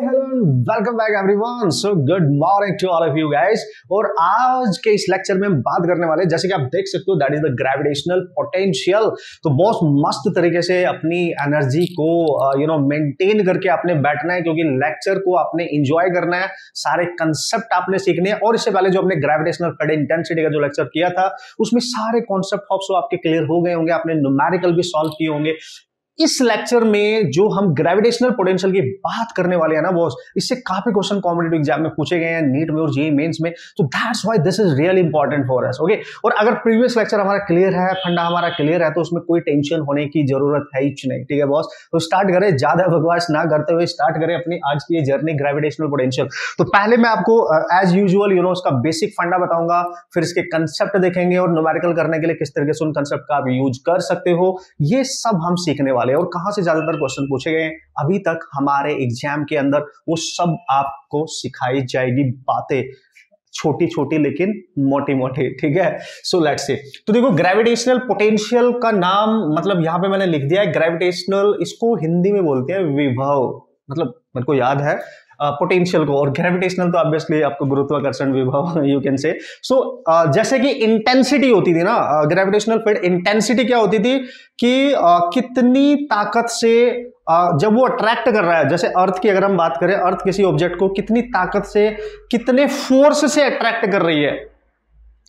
Hello welcome back everyone. So good morning to all of you guys. और आज के इस लेक्चर में हम बात करने वाले, जैसे कि आप देख सकते हो, that is the gravitational potential. तो बहुत मस्त तरीके से अपनी एनर्जी को मेंटेन करके आपने बैठना है, क्योंकि लेक्चर को आपने एंजॉय करना है, सारे कंसेप्ट आपने सीखने हैं। और इससे पहले जो आपने ग्रेविटेशनल फील्ड इंटेंसिटी का जो लेक्चर किया था, उसमें सारे कॉन्सेप्ट आपके क्लियर हो गए होंगे, आपने न्यूमेरिकल भी सॉल्व किए होंगे। इस लेक्चर में जो हम ग्रेविटेशनल पोटेंशियल की बात करने वाले हैं ना बॉस, इससे काफी क्वेश्चन कॉम्पिटिटिव एग्जाम में पूछे गए हैं, नीट में और जेईई मेंस में। तो that's why this is really important for us. Okay, और अगर प्रीवियस लेक्चर हमारा क्लियर है, फंडा हमारा क्लियर है, तो उसमें कोई टेंशन होने की जरूरत है ही नहीं। ठीक है बॉस, तो स्टार्ट करें, ज्यादा बकवास ना करते हुए स्टार्ट करें अपनी आज की ये जर्नी ग्रेविटेशनल पोटेंशियल। तो पहले मैं आपको एज यूजुअल उसका बेसिक फंडा बताऊंगा, फिर इसके कंसेप्ट देखेंगे और न्यूमेरिकल करने के लिए किस तरीके से उन कंसेप्ट का आप यूज कर सकते हो, ये सब हम सीखने वाले हैं। और कहां से ज्यादातर क्वेश्चन पूछे गए अभी तक हमारे एग्जाम के अंदर, वो सब आपको सिखाई जाएगी बातें, छोटी छोटी लेकिन मोटी मोटी। ठीक है, सो लेट्स सी। तो देखो, ग्रेविटेशनल पोटेंशियल का नाम, मतलब यहां पे मैंने लिख दिया है ग्रेविटेशनल, इसको हिंदी में बोलते हैं विभव, मतलब मेरे को याद है पोटेंशियल को, और ग्रेविटेशनल तो ऑब्वियसली आपको गुरुत्वाकर्षण विभव यू कैन से। सो जैसे कि इंटेंसिटी होती थी ना, ग्रेविटेशनल फील्ड इंटेंसिटी क्या होती थी कि कितनी ताकत से जब वो अट्रैक्ट कर रहा है, जैसे अर्थ की अगर हम बात करें, अर्थ किसी ऑब्जेक्ट को कितनी ताकत से, कितने फोर्स से अट्रैक्ट कर रही है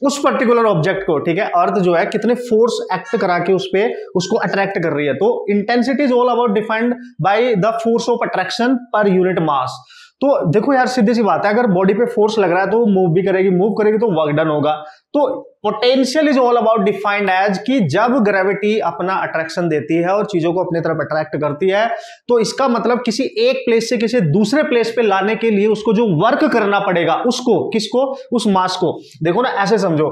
उस पर्टिकुलर ऑब्जेक्ट को। ठीक है, अर्थ जो है कितने फोर्स एक्ट करा के उस पे उसको अट्रैक्ट कर रही है। तो intensity is all about defined by the force of attraction per unit mass. तो देखो यार, सीधी सी बात है, अगर बॉडी पे फोर्स लग रहा है तो वो मूव भी करेगी, मूव करेगी तो वर्क डन होगा। तो potential is all about defined as कि जब ग्रेविटी अपना अट्रैक्शन देती है और चीजों को अपनी तरफ अट्रैक्ट करती है, तो इसका मतलब किसी एक प्लेस से किसी दूसरे प्लेस पे लाने के लिए उसको जो वर्क करना पड़ेगा, उसको, किसको, उस मास को। देखो ना, ऐसे समझो,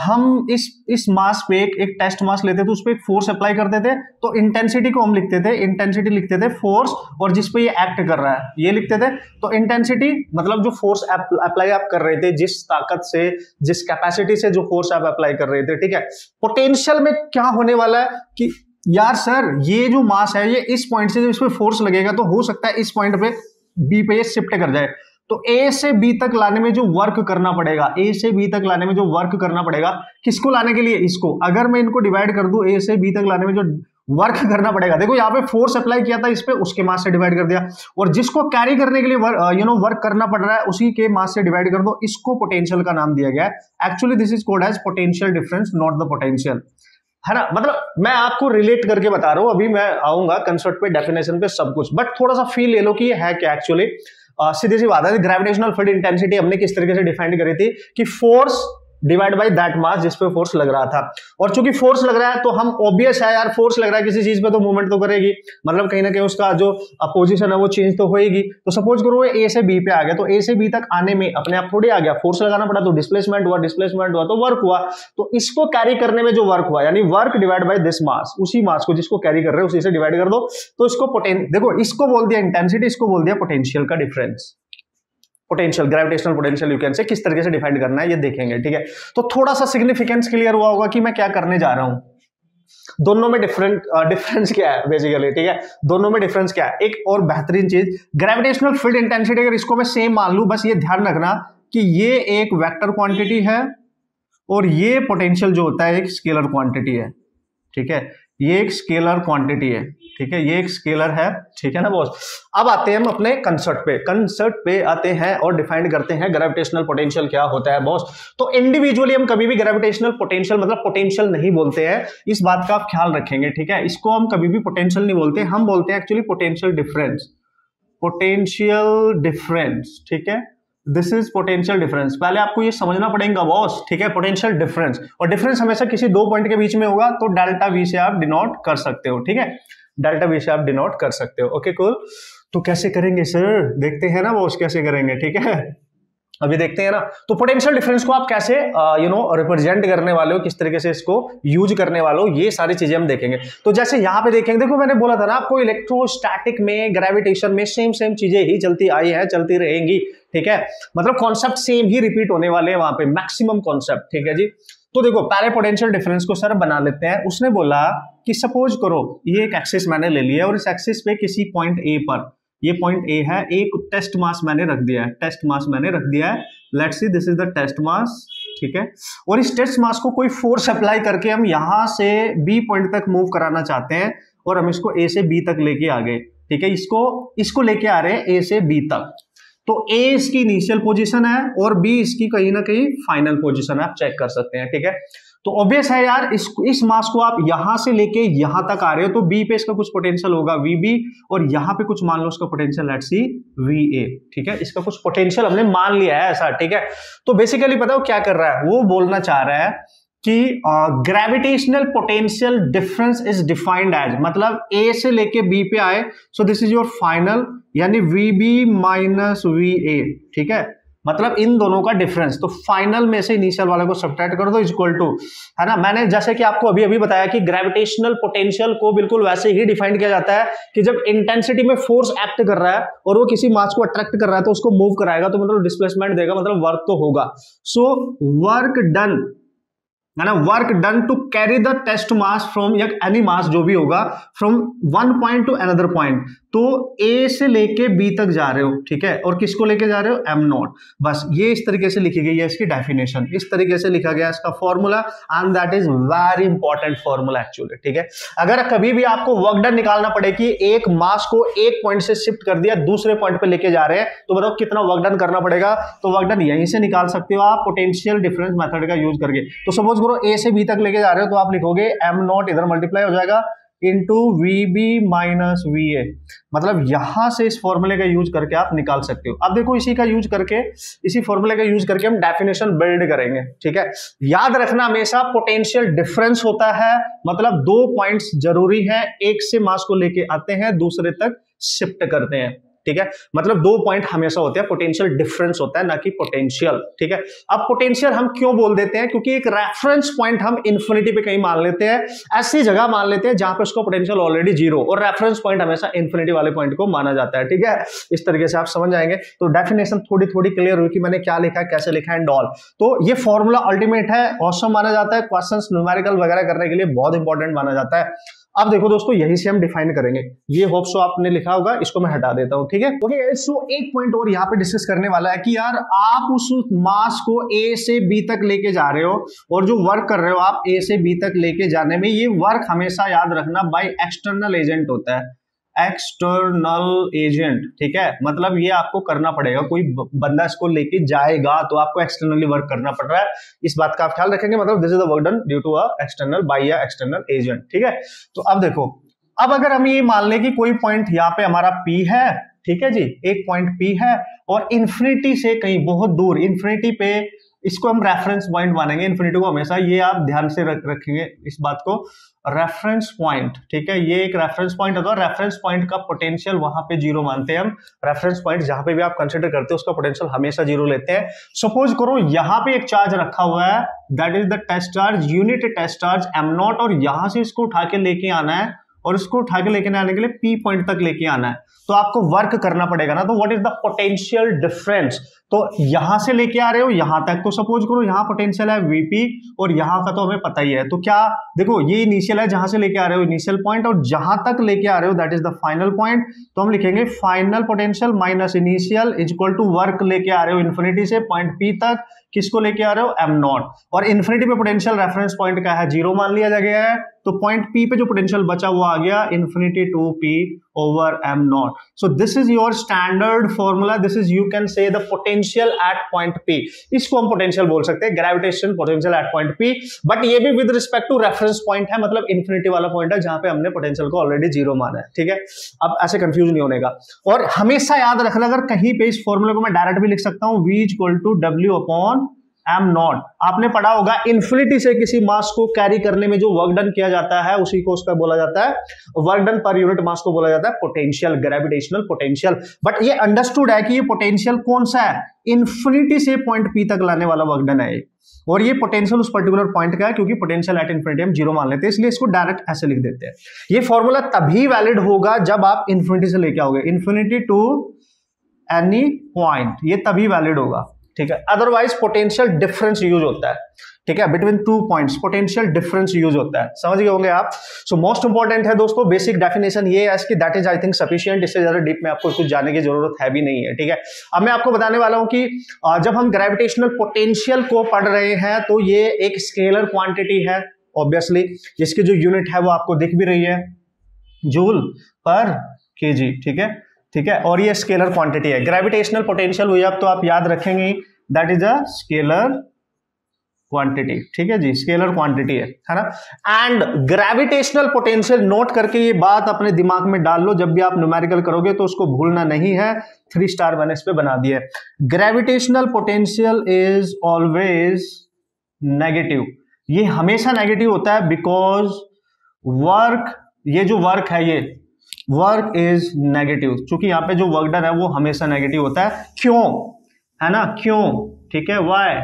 हम इस मास पे एक टेस्ट मास लेते थे, उस पर एक फोर्स अप्लाई करते थे, तो इंटेंसिटी को हम लिखते थे, इंटेंसिटी लिखते थे फोर्स, और जिस पे ये एक्ट कर रहा है ये लिखते थे। तो इंटेंसिटी मतलब जो फोर्स अप्लाई आप कर रहे थे, जिस ताकत से, जिस कैपेसिटी से जो फोर्स आप अप्लाई कर रहे थे। ठीक है, पोटेंशियल में क्या होने वाला है कि यार सर, ये जो मास है, ये इस पॉइंट से जब इस पे फोर्स लगेगा तो हो सकता है इस पॉइंट पे बी पे ये शिफ्ट कर जाए। तो ए से बी तक लाने में जो वर्क करना पड़ेगा, ए से बी तक लाने में जो वर्क करना पड़ेगा, किसको लाने के लिए, इसको। अगर मैं इनको डिवाइड कर दूं, ए से बी तक लाने में जो वर्क करना पड़ेगा, देखो यहाँ पे फोर्स अप्लाई किया था इस पे, उसके मास से डिवाइड कर दिया, और जिसको कैरी करने के लिए वर्क करना पड़ रहा है, उसी के मास से डिवाइड कर दो, इसको पोटेंशियल का नाम दिया गया है। Actually this is called as potential difference, not the potential, है ना। मतलब मैं आपको रिलेट करके बता रहा हूं, अभी मैं आऊंगा कंसेप्ट पे, डेफिनेशन पे, सब कुछ, बट थोड़ा सा फील ले लो कि ये है क्या एक्चुअली। सीधी सी बात है, ग्रेविटेशनल फील्ड इंटेंसिटी हमने किस तरीके से डिफाइन करी थी कि force divide by that mass जिस पे फोर्स लग रहा था। और चूंकि फोर्स लग रहा है तो हम, ऑब्वियस है यार, फोर्स लग रहा है किसी चीज पे तो मूवमेंट तो करेगी, मतलब कहीं ना कहीं उसका जो पोजीशन है वो चेंज तो होएगी। तो सपोज करो ए से बी पे आ गया, तो ए से बी तक आने में अपने आप थोड़ी आ गया, फोर्स लगाना पड़ा, तो डिस्प्लेसमेंट हुआ, डिस्प्लेसमेंट हुआ तो वर्क हुआ। तो इसको कैरी करने में जो वर्क हुआ, यानी work divide by this mass, उसी मास को जिसको कैरी कर रहे हो उसी से डिवाइड कर दो, तो इसको देखो, इसको बोल दिया इंटेंसिटी, इसको बोल दिया पोटेंशियल का difference. Potential, gravitational potential you can से, किस तरीके से डिफाइन करना है ये देखेंगे। ठीक है, तो थोड़ा सा सिग्निफिकेंस क्लियर हुआ होगा कि मैं क्या करने जा रहा हूं, दोनों में डिफरेंस क्या है बेसिकली। ठीक है, दोनों में डिफरेंस क्या है। एक और बेहतरीन चीज, ग्रेविटेशनल फील्ड इंटेंसिटी, अगर इसको मैं सेम मान लूं, बस ये ध्यान रखना कि ये एक वेक्टर क्वांटिटी है और ये पोटेंशियल जो होता है एक स्केलर क्वांटिटी है। ठीक है, ये एक स्केलर क्वांटिटी है। ठीक है, ये एक स्केलर है। ठीक है ना बॉस। अब आते हैं हम अपने कंसेप्ट पे आते हैं और डिफाइन करते हैं ग्रेविटेशनल पोटेंशियल क्या होता है बॉस। तो इंडिविजुअली हम कभी भी ग्रेविटेशनल पोटेंशियल मतलब पोटेंशियल नहीं बोलते हैं, इस बात का आप ख्याल रखेंगे। ठीक है, इसको हम कभी भी पोटेंशियल नहीं बोलते, हम बोलते हैं actually potential difference, potential difference. ठीक है, दिस इज पोटेंशियल डिफरेंस, पहले आपको ये समझना पड़ेगा बॉस। ठीक है, पोटेंशियल डिफरेंस, और डिफरेंस हमेशा किसी दो पॉइंट के बीच में होगा, तो डेल्टा वी से आप डिनोट कर सकते हो। ठीक है, डेल्टा वी से आप डिनोट कर सकते हो। Okay cool. तो कैसे करेंगे सर, देखते हैं ना बॉस कैसे करेंगे। ठीक है, अभी देखते हैं ना। तो पोटेंशियल डिफरेंस को आप कैसे रिप्रेजेंट करने वाले हो, किस तरीके से इसको यूज करने वाले हो, ये सारी चीजें हम देखेंगे। तो जैसे यहां पे देखेंगे, देखो मैंने बोला था ना आपको, इलेक्ट्रोस्टैटिक में, ग्रेविटेशन में सेम चीजें ही चलती आई हैं, चलती रहेंगी। ठीक है, मतलब कॉन्सेप्ट सेम ही रिपीट होने वाले हैं वहां पे, मैक्सिमम कॉन्सेप्ट। ठीक है जी। तो देखो, पहले पोटेंशियल डिफरेंस को सर बना लेते हैं। उसने बोला कि सपोज करो ये एक एक्सिस मैंने ले लिया और इस एक्सिस पे किसी पॉइंट ए पर ये पॉइंट ए है, एक टेस्ट मास मैंने रख दिया है, टेस्ट मास मैंने रख दिया है, let's see this is the test mass, ठीक है। और इस टेस्ट मास को कोई फोर्स अप्लाई करके हम यहां से बी पॉइंट तक मूव कराना चाहते हैं और हम इसको ए से बी तक लेके आ गए, ठीक है। इसको लेके आ रहे हैं ए से बी तक, तो ए इसकी इनिशियल पोजीशन है और बी इसकी कहीं ना कहीं फाइनल पोजीशन है, आप चेक कर सकते हैं, ठीक है। तो ऑब्वियस है यार, इस मास को आप यहां से लेके यहां तक आ रहे हो तो बी पे इसका कुछ पोटेंशियल होगा वीबी, और यहां पे कुछ मान लो उसका पोटेंशियल लेट्स सी वीए, ठीक है। इसका कुछ पोटेंशियल हमने मान लिया है ऐसा, ठीक है। तो बेसिकली पता हो क्या कर रहा है, वो बोलना चाह रहा है कि gravitational potential difference is defined as, मतलब ए से लेके बी पे आए, so this is your final, यानी वीबी माइनस वीए, ठीक है। मतलब इन दोनों का डिफरेंस, तो फाइनल में से इनिशियल वाले को सब्ट्रैक्ट कर दो, इक्वल टू, है ना। मैंने जैसे कि आपको अभी बताया कि ग्रेविटेशनल पोटेंशियल को बिल्कुल वैसे ही डिफाइन किया जाता है कि जब इंटेंसिटी में फोर्स एक्ट कर रहा है और वो किसी मास को अट्रैक्ट कर रहा है तो उसको मूव कराएगा, तो मतलब डिस्प्लेसमेंट देगा, मतलब वर्क तो होगा। सो वर्क डन, है ना, work done to carry the test mass from, या एनी मास जो भी होगा, from one point to another point. तो ए से लेके बी तक जा रहे हो, ठीक है, और किसको लेके जा रहे हो, एम नॉट। बस ये इस तरीके से लिखी गई है इसकी डेफिनेशन, इस तरीके से लिखा गया इसका formula, and that is very important formula actually, ठीक है। अगर कभी भी आपको वर्क डन निकालना पड़े कि एक मास को एक पॉइंट से शिफ्ट कर दिया दूसरे पॉइंट पे लेके जा रहे हैं, तो बताओ कितना वर्क डन करना पड़ेगा, तो वर्क डन यहीं से निकाल सकते हो आप पोटेंशियल डिफरेंस मेथड का यूज करके। तो सपोज करो ए से बी तक लेके जा रहे हो, तो आप लिखोगे एम नॉट, इधर मल्टीप्लाई हो जाएगा into V B minus V A, मतलब यहां से इस फॉर्मूले का यूज करके आप निकाल सकते हो। अब देखो इसी का यूज करके, इसी फॉर्मूले का यूज करके हम डेफिनेशन बिल्ड करेंगे, ठीक है। याद रखना हमेशा पोटेंशियल डिफरेंस होता है, मतलब दो पॉइंट्स जरूरी है, एक से मास को लेके आते हैं दूसरे तक शिफ्ट करते हैं, ठीक है। मतलब दो पॉइंट हमेशा होते हैं, पोटेंशियल डिफरेंस होता है ना कि पोटेंशियल, ठीक है। अब पोटेंशियल हम क्यों बोल देते हैं, क्योंकि एक रेफरेंस पॉइंट हम इन्फिनिटी पे कहीं मान लेते हैं, ऐसी जगह मान लेते हैं जहां पे उसका पोटेंशियल ऑलरेडी जीरो, और रेफरेंस पॉइंट हमेशा इन्फिनिटी वाले पॉइंट को माना जाता है, ठीक है। इस तरीके से आप समझ जाएंगे। तो डेफिनेशन थोड़ी थोड़ी क्लियर हुई कि मैंने क्या लिखा है, कैसे लिखा है एंड ऑल। तो ये फॉर्मूला अल्टीमेट है, ऑसम माना जाता है, क्वेश्चंस न्यूमेरिकल वगैरह करने के लिए बहुत इंपॉर्टेंट माना जाता है। अब देखो दोस्तों, यही से हम डिफाइन करेंगे, ये होप सो आपने लिखा होगा, इसको मैं हटा देता हूं, ठीक है। ओके, सो एक पॉइंट और यहाँ पे डिस्कस करने वाला है कि यार आप उस मास को ए से बी तक लेके जा रहे हो, और जो वर्क कर रहे हो आप ए से बी तक लेके जाने में, ये वर्क हमेशा याद रखना बाय एक्सटर्नल एजेंट होता है, एक्सटर्नल एजेंट, ठीक है। मतलब ये आपको करना पड़ेगा, कोई बंदा इसको लेके जाएगा तो आपको एक्सटर्नली वर्क करना पड़ रहा है, इस बात का आप ख्याल रखेंगे। मतलब this is the work done due to a external by a external agent, ठीक है। तो अब देखो, अब अगर हम ये मान लें कि कोई पॉइंट यहाँ पे हमारा P है, ठीक है जी, एक पॉइंट P है, और इन्फिनिटी से कहीं बहुत दूर, इन्फिनिटी पे इसको हम रेफरेंस पॉइंट मानेंगे, इन्फिनिटी को हमेशा, ये आप ध्यान से रखेंगे इस बात को, रेफरेंस पॉइंट, ठीक है। ये एक रेफरेंस पॉइंट होता है, रेफरेंस पॉइंट का पोटेंशियल वहां पे जीरो मानते हैं हम। रेफरेंस पॉइंट जहां पे भी आप कंसीडर करते हो उसका पोटेंशियल हमेशा जीरो लेते हैं। सपोज करो यहां पे एक चार्ज रखा हुआ है, that is the test charge, unit test charge M naught, और यहां से इसको उठा के लेके आना है, और इसको उठा के लेके आने के लिए पी पॉइंट तक लेके आना है, तो आपको वर्क करना पड़ेगा ना। तो what is the potential difference, तो यहां से लेके आ रहे हो यहां तक, तो सपोज करो यहां पोटेंशियल है वीपी, और यहां का तो हमें पता ही है, तो क्या देखो ये इनिशियल है, जहां से लेके आ रहे हो इनिशियल पॉइंट, और जहां तक लेके आ रहे हो that is the final point, तो हम लिखेंगे final potential minus initial is equal to work लेके आ रहे हो इन्फिनिटी से पॉइंट पी तक, किसको लेके आ रहे हो, एम नॉट, और इन्फिनिटी पे पोटेंशियल रेफरेंस पॉइंट का है जीरो मान लिया गया है, तो पॉइंट पी पे जो पोटेंशियल बचा वो आ गया infinity to P over M naught. So this is your standard formula, this is you can say the potential at point P, इसको हम पोटेंशियल बोल सकते हैं, gravitation potential at point P, but ये भी with respect to reference point है, मतलब infinity वाला पॉइंट है जहां पे हमने पोटेंशियल को ऑलरेडी जीरो माना है, ठीक है। अब ऐसे कंफ्यूज नहीं होने का, और हमेशा याद रखना, अगर कहीं पे इस फॉर्मूले को मैं डायरेक्ट भी लिख सकता हूं, v equal to W upon M naught. आपने पढ़ा होगा इन्फिनिटी से किसी मास को कैरी करने में जो वर्क डन किया जाता है उसी को उसका बोला जाता है, work done per unit mass को बोला जाता है पोटेंशियल, ग्रेविटेशनल पोटेंशियल। बट ये अंडरस्टूड है कि ये पोटेंशियल कौन सा है, इन्फिनिटी से पॉइंट पी तक लाने वाला वर्क डन है, और ये पोटेंशियल उस पर्टिकुलर पॉइंट का है, क्योंकि पोटेंशियल एट इन्फिनिटी हम जीरो मान लेते हैं, इसलिए इसको डायरेक्ट ऐसे लिख देते हैं। ये फॉर्मूला तभी वैलिड होगा जब आप इन्फिनिटी से लेके आओगे, इन्फिनिटी टू एनी पॉइंट, ये तभी वैलिड होगा, ठीक है, अदरवाइज पोटेंशियल डिफरेंस यूज होता है, ठीक है, between 2 points potential difference use होता है, समझ गए होंगे आप। सो मोस्ट इंपॉर्टेंट है दोस्तों, बेसिक डेफिनेशन ये है कि that is I think sufficient, इससे ज्यादा डीप में आपको कुछ जानने की जरूरत है भी नहीं है, ठीक है। अब मैं आपको बताने वाला हूं कि जब हम ग्रेविटेशनल पोटेंशियल को पढ़ रहे हैं तो ये एक स्केलर क्वांटिटी है, ऑब्वियसली जिसकी जो यूनिट है वो आपको दिख भी रही है, जूल पर केजी, ठीक है, ठीक है, और ये स्केलर क्वांटिटी है। ग्रेविटेशनल पोटेंशियल हुई अब तो आप याद रखेंगे that is a scalar quantity, ठीक है जी, स्केलर क्वांटिटी है ना। एंड ग्रेविटेशनल पोटेंशियल नोट करके ये बात अपने दिमाग में डाल लो, जब भी आप न्यूमेरिकल करोगे तो उसको भूलना नहीं है। 3 स्टार मैंने इस पे बना दिया है। Gravitational potential is always negative, ये हमेशा नेगेटिव होता है बिकॉज वर्क, ये जो वर्क है ये वर्क इज नेगेटिव, क्योंकि यहाँ पे जो वर्क डन है वो हमेशा नेगेटिव होता है। क्यों, है ना, क्यों, ठीक है, व्हाई,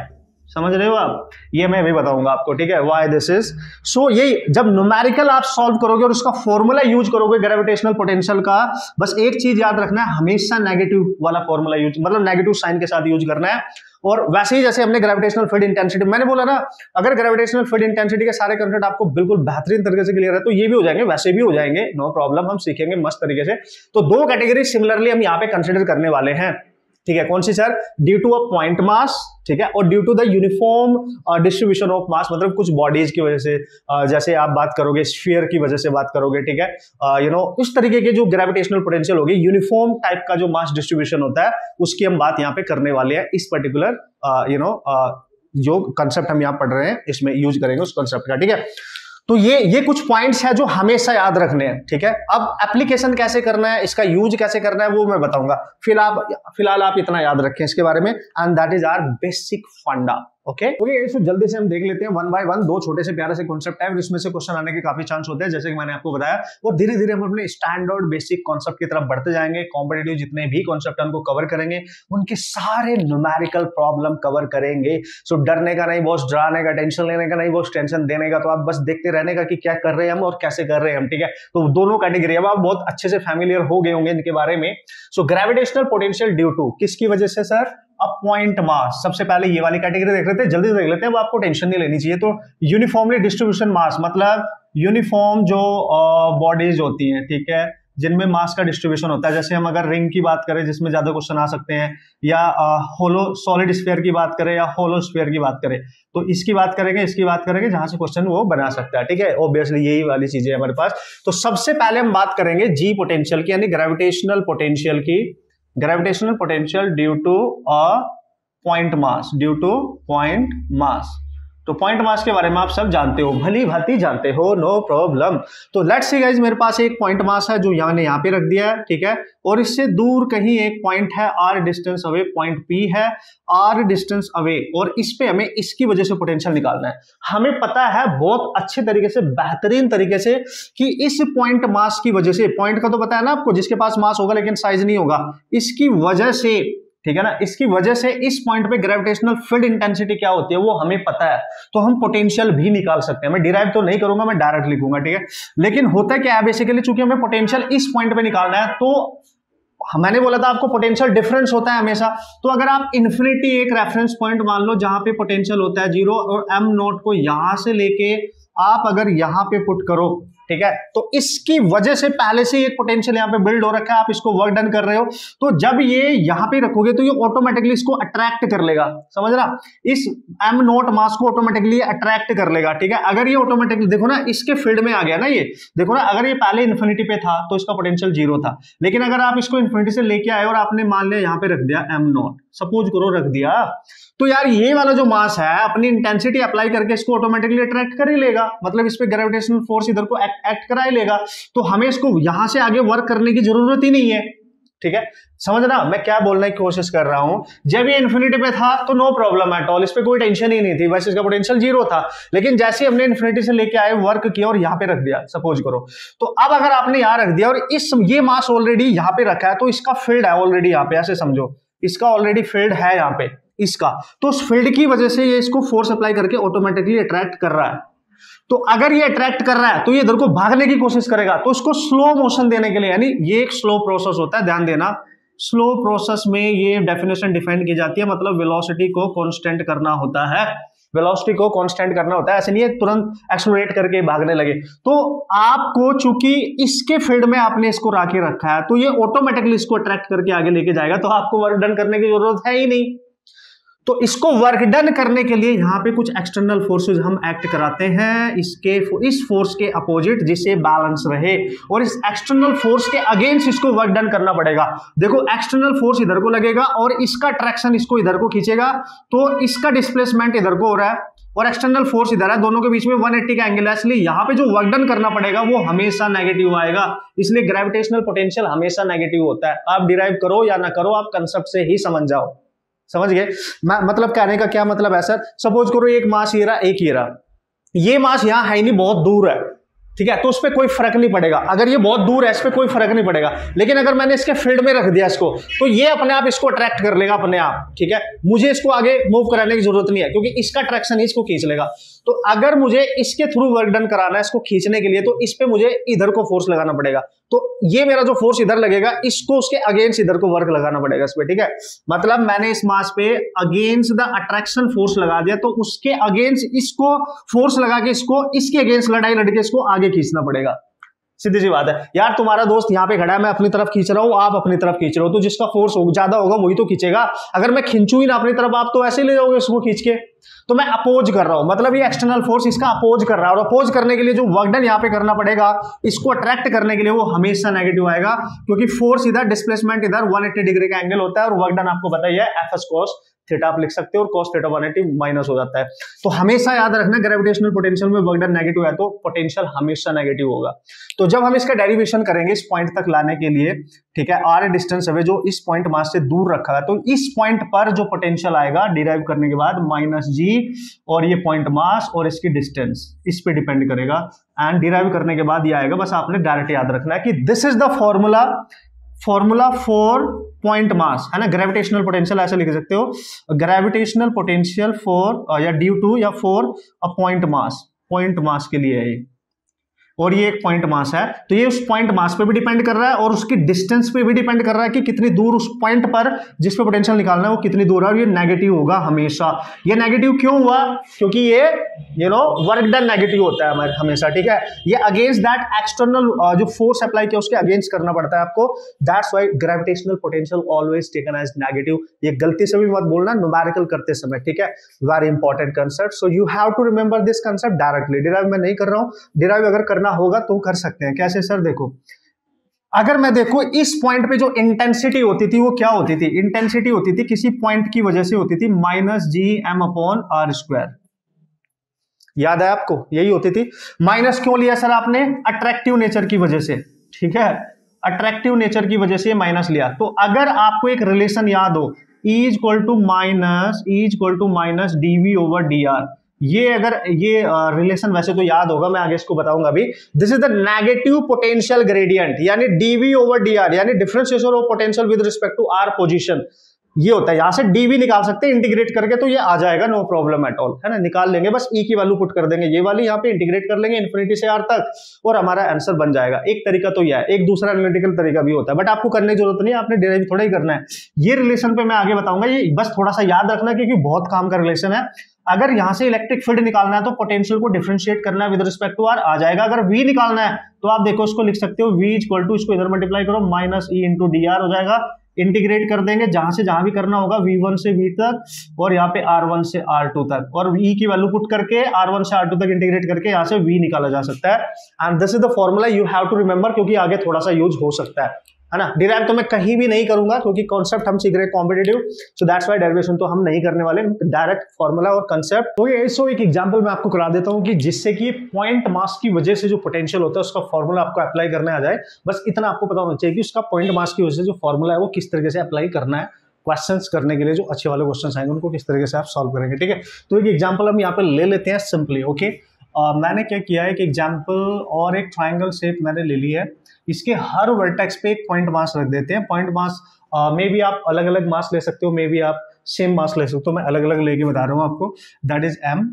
समझ रहे हो आप, ये मैं भी बताऊंगा आपको, ठीक है, व्हाई दिस इज। सो ये जब न्यूमेरिकल आप सॉल्व करोगे और उसका फॉर्मूला यूज करोगे ग्रेविटेशनल पोटेंशियल का, बस एक चीज याद रखना है, हमेशा नेगेटिव वाला फॉर्मूला यूज, मतलब नेगेटिव साइन के साथ यूज करना है। और वैसे ही जैसे हमने ग्रेविटेशनल फील्ड इंटेंसिटी, मैंने बोला ना, अगर ग्रेविटेशनल फील्ड इंटेंसिटी के सारे कंसेप्ट आपको बिल्कुल बेहतरीन तरीके से क्लियर है तो ये भी हो जाएंगे, वैसे भी हो जाएंगे, नो प्रॉब्लम, हम सीखेंगे मस्त तरीके से। तो 2 कैटेगरी सिमिलरली हम यहाँ पे कंसिडर करने वाले हैं, ठीक है, कौन सी sir, due to a point mass, ठीक है, और due to the uniform distribution of mass, मतलब कुछ बॉडीज की वजह से, जैसे आप बात करोगे स्फीयर की वजह से बात करोगे, ठीक है, यू नो उस तरीके के जो ग्रेविटेशनल पोटेंशियल होगी, यूनिफॉर्म टाइप का जो मास डिस्ट्रीब्यूशन होता है, उसकी हम बात यहाँ पे करने वाले हैं। इस पर्टिकुलर यू नो जो कंसेप्ट हम यहाँ पढ़ रहे हैं इसमें यूज करेंगे उस कंसेप्ट का, ठीक है। तो ये कुछ पॉइंट्स हैं जो हमेशा याद रखने हैं, ठीक है। अब एप्लीकेशन कैसे करना है, इसका यूज कैसे करना है वो मैं बताऊंगा, फिलहाल आप इतना याद रखें इसके बारे में, and that is our basic funda, okay. तो जल्दी से हम देख लेते हैं 1 बाय 1, 2 छोटे से प्यारे से कॉन्सेप्ट है, इसमें से क्वेश्चन आने के काफी चांस होते हैं, जैसे कि मैंने आपको बताया, और धीरे धीरे हम अपने स्टैंडर्ड बेसिक कॉन्सेप्ट की तरफ बढ़ते जाएंगे। कॉम्पिटिटिव जितने भी कॉन्सेप्ट उनको कवर करेंगे, उनके सारे न्यूमेरिकल प्रॉब्लम कवर करेंगे। सो डरने का नहीं बॉस, डराने का, टेंशन लेने का नहीं बॉस, टेंशन देने का तो आप बस देखते रहने का कि क्या कर रहे हैं हम और कैसे कर रहे हैं हम, ठीक है। तो दोनों कैटेगरी अब आप बहुत अच्छे से फैमिलियर हो गए होंगे इनके बारे में। So gravitational potential due to किसकी वजह से सर, अ पॉइंट मास। सबसे पहले ये वाली कैटेगरी देख लेते हैं, जल्दी से देख लेते हैं, वो आपको टेंशन नहीं लेनी चाहिए। तो यूनिफॉर्मली डिस्ट्रीब्यूशन मास, मतलब यूनिफॉर्म जो बॉडीज होती हैं, ठीक है, जिनमें मास का डिस्ट्रीब्यूशन होता है। जैसे हम अगर रिंग की बात करें जिसमें ज्यादा क्वेश्चन आ सकते हैं, या होलो सॉलिड स्फीयर की बात करें, या होलो स्फीयर की बात करें, तो इसकी बात करेंगे जहां से क्वेश्चन वो बना सकता है, ठीक है। ऑब्वियसली यही वाली चीजें हमारे पास। तो सबसे पहले हम बात करेंगे जी पोटेंशियल की, यानी ग्रेविटेशनल पोटेंशियल की। Gravitational potential due to a point mass, due to point mass. तो पॉइंट मास के बारे में आप सब जानते हो, भली भांति जानते हो, नो प्रॉब्लम। तो लेट्स सी गाइस, मेरे पास एक पॉइंट मास है जो मैंने यहाँ पे रख दिया है, ठीक है, और इससे दूर कहीं एक पॉइंट है r distance away, point P है r डिस्टेंस अवे, और इस पे हमें इसकी वजह से पोटेंशियल निकालना है। हमें पता है बहुत अच्छे तरीके से, बेहतरीन तरीके से, कि इस पॉइंट मास की वजह से, पॉइंट का तो पता है ना आपको, जिसके पास मास होगा लेकिन साइज नहीं होगा, इसकी वजह से, ठीक है ना, इसकी वजह से इस पॉइंट पे ग्रेविटेशनल फील्ड इंटेंसिटी क्या होती है वो हमें पता है, तो हम पोटेंशियल भी निकाल सकते हैं। मैं डिराइव तो नहीं करूंगा, मैं डायरेक्ट लिखूंगा, ठीक है। लेकिन होता क्या है बेसिकली, चूंकि हमें पोटेंशियल इस पॉइंट पे निकालना है, तो मैंने बोला था आपको पोटेंशियल डिफरेंस होता है हमेशा। तो अगर आप इन्फिनिटी एक रेफरेंस पॉइंट मान लो जहां पे पोटेंशियल होता है 0, और m नॉट को यहां से लेके आप अगर यहां पे पुट करो, ठीक है, तो इसकी वजह से पहले से एक पोटेंशियल यहां पे बिल्ड हो रखा है, आप इसको वर्क डन कर रहे हो, तो जब ये यहां पे रखोगे तो ये ऑटोमेटिकली इसको अट्रैक्ट कर लेगा, समझ रहा, इस m नॉट मास को ऑटोमेटिकली अट्रैक्ट कर लेगा, ठीक है। अगर ये ऑटोमेटिकली देखो ना, इसके फील्ड में आ गया ना, ये देखो ना, अगर ये पहले इन्फिनिटी पे था तो इसका पोटेंशियल 0 था, लेकिन अगर आप इसको इन्फिनिटी से लेके आए और आपने मान लिया यहां पे रख दिया m नॉट, सपोज करो रख दिया, तो यार ये वाला जो मास है अपनी इंटेंसिटी अप्लाई करके इसको ऑटोमेटिकली अट्रैक्ट कर ही लेगा, मतलब इस पे ग्रेविटेशनल फोर्स इधर को एक्ट करा ही लेगा, तो हमें इसको यहां से आगे वर्क करने की जरूरत ही नहीं है, ठीक है। समझ रहा मैं क्या बोलने की कोशिश कर रहा हूं। जब ये इन्फिनिटी पे था तो नो प्रॉब्लम एट ऑल, इस पे कोई टेंशन ही नहीं थी, वैसे इसका पोटेंशियल 0 था, लेकिन जैसे हमने इन्फिनिटी से लेके आए, वर्क किया और यहां पे रख दिया, सपोज करो, तो अब अगर आपने यहां रख दिया और ये मास ऑलरेडी यहां पे रखा है, तो इसका फील्ड है ऑलरेडी यहां पे, ऐसे समझो, इसका ऑलरेडी फील्ड है यहां पे इसका, तो उस फील्ड की वजह से ये इसको फोर्स अप्लाई करके ऑटोमेटिकली अट्रैक्ट कर रहा है। तो अगर ये अट्रैक्ट कर रहा है तो ये इधर को भागने की कोशिश करेगा, तो इसको स्लो मोशन देने के लिए, यानी ये एक स्लो प्रोसेस होता है, ध्यान देना, स्लो प्रोसेस में ये डेफिनेशन डिफाइन की जाती है, मतलब वेलोसिटी को कांस्टेंट करना होता है, वेलोसिटी को कांस्टेंट करना होता है, ऐसे नहीं है तुरंत एक्सेलरेट करके भागने लगे। तो आपको चूंकि इसके फील्ड में आपने इसको राके रखा है तो ये ऑटोमेटिकली इसको अट्रैक्ट करके आगे लेके जाएगा, तो आपको वर्क डन करने की जरूरत है ही नहीं। तो इसको वर्क डन करने के लिए यहां पे कुछ एक्सटर्नल फोर्सेस हम एक्ट कराते हैं इस फोर्स के अपोजिट, जिससे बैलेंस रहे, और इस एक्सटर्नल फोर्स के अगेंस्ट इसको वर्क डन करना पड़ेगा। देखो एक्सटर्नल फोर्स इधर को लगेगा और इसका ट्रैक्शन इसको इधर को खींचेगा, तो इसका डिस्प्लेसमेंट इधर को हो रहा है और एक्सटर्नल फोर्स इधर है, दोनों के बीच में 180 का एंगल है, इसलिए यहां पे जो वर्क डन करना पड़ेगा वो हमेशा नेगेटिव आएगा। इसलिए ग्रेविटेशनल पोटेंशियल हमेशा नेगेटिव होता है। आप डिराइव करो या ना करो, आप कंसेप्ट से ही समझ जाओ। समझ गए? मतलब कहने का क्या मतलब है सर, सपोज करो एक मास ये रहा, एक ये रहा, ये मास यहां है नहीं, बहुत दूर है, ठीक है, तो उस पर कोई फर्क नहीं पड़ेगा। अगर ये बहुत दूर है इस पर कोई फर्क नहीं पड़ेगा, लेकिन अगर मैंने इसके फील्ड में रख दिया इसको, तो ये अपने आप इसको अट्रैक्ट कर लेगा अपने आप, ठीक है, मुझे इसको आगे मूव कराने की जरूरत नहीं है क्योंकि इसका ट्रैक्शन इसको खींच लेगा। तो अगर मुझे इसके थ्रू वर्क डन कराना है इसको खींचने के लिए, तो इस पे मुझे इधर को फोर्स लगाना पड़ेगा, तो ये मेरा जो फोर्स इधर लगेगा इसको उसके अगेंस्ट इधर को वर्क लगाना पड़ेगा इस पे, ठीक है। मतलब मैंने इस मास पे अगेंस्ट द अट्रैक्शन फोर्स लगा दिया, तो उसके अगेंस्ट इसको फोर्स लगा के इसको इसके अगेंस्ट लड़ाई लड़के इसको आगे खींचना पड़ेगा। सीधी सी बात है यार, तुम्हारा दोस्त यहां पे खड़ा है, मैं अपनी तरफ खींच रहा हूं, आप अपनी तरफ खींच रहे हो, तो जिसका फोर्स ज्यादा होगा वही तो खींचेगा। अगर मैं खींचू ही ना अपनी तरफ, आप तो ऐसे ही ले जाओगे उसको खींच के। तो मैं अपोज कर रहा हूं, मतलब ये एक्सटर्नल फोर्स इसका अपोज कर रहा है, और अपोज करने के लिए जो वर्क डन यहां पे करना पड़ेगा इसको अट्रैक्ट करने के लिए, वो हमेशा नेगेटिव आएगा, क्योंकि फोर्स इधर, डिस्प्लेसमेंट इधर, 180 डिग्री का एंगल होता है, और वर्क डन आपको पता ही है एफ एस कॉस थीटा आप लिख सकते हो, और cos थीटा 180 माइनस हो जाता है। तो हमेशा याद रखना ग्रेविटेशनल पोटेंशियल में वर्क डन नेगेटिव है तो पोटेंशियल हमेशा नेगेटिव होगा। तो जब हम इसका डेरिवेशन करेंगे इस पॉइंट तक लाने के लिए, ठीक है, आर डिस्टेंस है जो इस पॉइंट मास से दूर रखा है, तो इस पॉइंट पर जो पोटेंशियल आएगा डिराइव करने के बाद माइनस जी, और ये पॉइंट मास और इसकी डिस्टेंस इस पे डिपेंड करेगा, एंड डिराइव करने के बाद ये आएगा। बस आपने डायरेक्ट याद रखना है कि this is the formula for point mass, है ना, ग्रेविटेशनल पोटेंशियल ऐसे लिख सकते हो, ग्रेविटेशनल पोटेंशियल फॉर या ड्यू टू या फॉर अ पॉइंट मास के लिए है ये, और ये एक पॉइंट मास है, तो ये उस पॉइंट मास पे भी डिपेंड कर रहा है और उसकी डिस्टेंस पे भी डिपेंड कर रहा है कि कितनी दूर उस पॉइंट पर जिस पे पोटेंशियल निकालना है वो कितनी दूर है, और ये नेगेटिव होगा हमेशा। ये नेगेटिव क्यों हुआ? क्योंकि ये वर्क डन नेगेटिव होता है हमारे हमेशा, ठीक है, ये अगेंस्ट दैट एक्सटर्नल जो फोर्स अप्लाई किया उसके अगेंस्ट करना पड़ता है आपको। That's why gravitational potential always taken as negative. ये गलती से भी मत बोलना न्यूमेरिकल करते समय, ठीक है, very important concept, so you have to remember this concept directly. Derive मैं नहीं कर रहा हूं, डिराइव अगर करना होगा तो कर सकते हैं। कैसे सर? देखो, अगर मैं देखो इस पॉइंट पे जो इंटेंसिटी होती थी वो क्या होती थी? इंटेंसिटी होती थी किसी पॉइंट की वजह से होती थी minus G M upon R square, याद है आपको? यही होती थी। माइनस क्यों लिया सर आपने? अट्रैक्टिव नेचर की वजह से, ठीक है, अट्रैक्टिव नेचर की वजह से माइनस लिया। तो अगर आपको एक रिलेशन याद हो, E equal to minus DV over D R, ये अगर ये रिलेशन वैसे तो याद होगा, मैं आगे इसको बताऊंगा अभी। This is the negative potential gradient, यानी डीवी ओवर डी आर, यानी differentiation of potential with respect to R position, ये होता है। यहां से डीवी निकाल सकते हैं इंटीग्रेट करके, तो ये आ जाएगा, नो प्रॉब्लम एट ऑल, है ना, निकाल लेंगे, बस ई की वैल्यू पुट कर देंगे, ये वाली यहाँ पे इंटीग्रेट कर लेंगे इन्फिनिटी से आर तक, और हमारा आंसर बन जाएगा। एक तरीका तो यह है, एक दूसरा एनालिटिकल तरीका भी होता है, बट आपको करने की जरूरत नहीं है, आपने डिराइव थोड़ा ही करना है। ये रिलेशन पे मैं आगे बताऊंगा, ये बस थोड़ा सा याद रखना क्योंकि बहुत काम का रिलेशन है। अगर यहां से इलेक्ट्रिक फील्ड निकालना है तो पोटेंशियल को डिफरेंशिएट करना है विद रिस्पेक्ट टू आर, आ जाएगा। अगर वी निकालना है तो आप देखो इसको लिख सकते हो, वी इक्वल टू, इसको इधर मल्टीप्लाई करो, minus E into D R हो जाएगा, इंटीग्रेट कर देंगे जहां से जहां भी करना होगा, v1 से v तक, और यहाँ पे r1 से r2 तक, और e की वैल्यू पुट करके r1 से r2 तक इंटीग्रेट करके यहाँ से v निकाला जा सकता है। And this is the formula you have to remember, क्योंकि आगे थोड़ा सा यूज हो सकता है ना। डिराइव तो मैं कहीं भी नहीं करूंगा क्योंकि कॉन्सेप्ट हम सीख रहे हैं competitive, so that's why derivation तो हम नहीं करने वाले, डायरेक्ट फॉर्मूला और कंसेप्ट। तो ये एक एग्जांपल मैं आपको करा देता हूं कि जिससे कि पॉइंट मास की वजह से जो पोटेंशियल होता है उसका फॉर्मूला आपको अप्लाई करने आ जाए। बस इतना आपको पता होना चाहिए कि उसका पॉइंट मास की वजह से जो फॉर्मूला है वो किस तरीके से अप्लाई करना है। क्वेश्चंस करने के लिए जो अच्छे वाले क्वेश्चंस आएंगे उनको किस तरीके से आप सॉल्व करेंगे, ठीक है। तो एक एग्जांपल हम यहाँ पे ले लेते हैं सिंपली, ओके। मैंने क्या किया है, एक एग्जांपल और एक ट्रायंगल शेप मैंने ले ली है, इसके हर वर्टेक्स पे एक पॉइंट मास रख देते हैं। पॉइंट मास में भी आप अलग अलग मास ले सकते हो, मे भी आप सेम मास ले सकते हो, मैं अलग अलग लेके बता रहा हूँ आपको। That is m,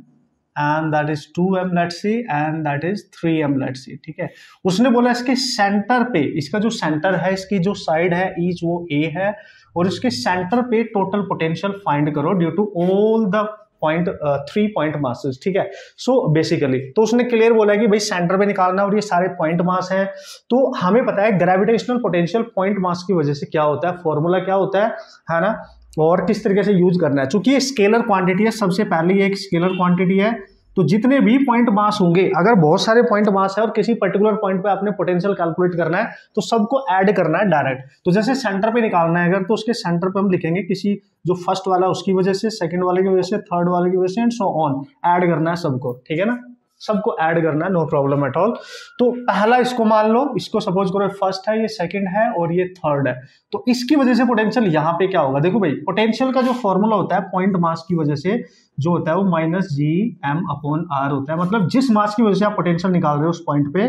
and that is 2m let's see and that is 3m let's see. ठीक है, उसने बोला इसके सेंटर पे, इसका जो सेंटर है, इसकी जो साइड है ईच वो A है, और इसके सेंटर पे टोटल पोटेंशियल फाइंड करो due to all the point 3 point masses. ठीक है, सो बेसिकली तो उसने क्लियर बोला है कि भाई सेंटर पे निकालना और ये सारे पॉइंट मास है। तो हमें पता है ग्रेविटेशनल पोटेंशियल पॉइंट मास की वजह से क्या होता है, फॉर्मूला क्या होता है ना, और किस तरीके से यूज करना है। चूंकि ये स्केलर क्वांटिटी है, सबसे पहले ये एक स्केलर क्वांटिटी है, तो जितने भी पॉइंट मास होंगे, अगर बहुत सारे पॉइंट मास है और किसी पर्टिकुलर पॉइंट पे आपने पोटेंशियल कैलकुलेट करना है तो सबको ऐड करना है डायरेक्ट। तो जैसे सेंटर पे निकालना है अगर, तो उसके सेंटर पे हम लिखेंगे किसी जो फर्स्ट वाला उसकी वजह से, सेकंड वाले की वजह से, थर्ड वाले की वजह से, एंड सो ऑन, ऐड करना है सबको। ठीक है ना, सबको ऐड करना है, नो प्रॉब्लम एट ऑल। तो पहला इसको मान लो, इसको सपोज करो फर्स्ट है, ये सेकंड है और ये थर्ड है, तो इसकी वजह से पोटेंशियल यहाँ पे क्या होगा, देखो भाई पोटेंशियल का जो फॉर्मूला होता है पॉइंट मास की वजह से जो होता है वो -gm/r होता है। मतलब जिस मास की वजह से आप पोटेंशियल निकाल रहे हो उस पॉइंट पे,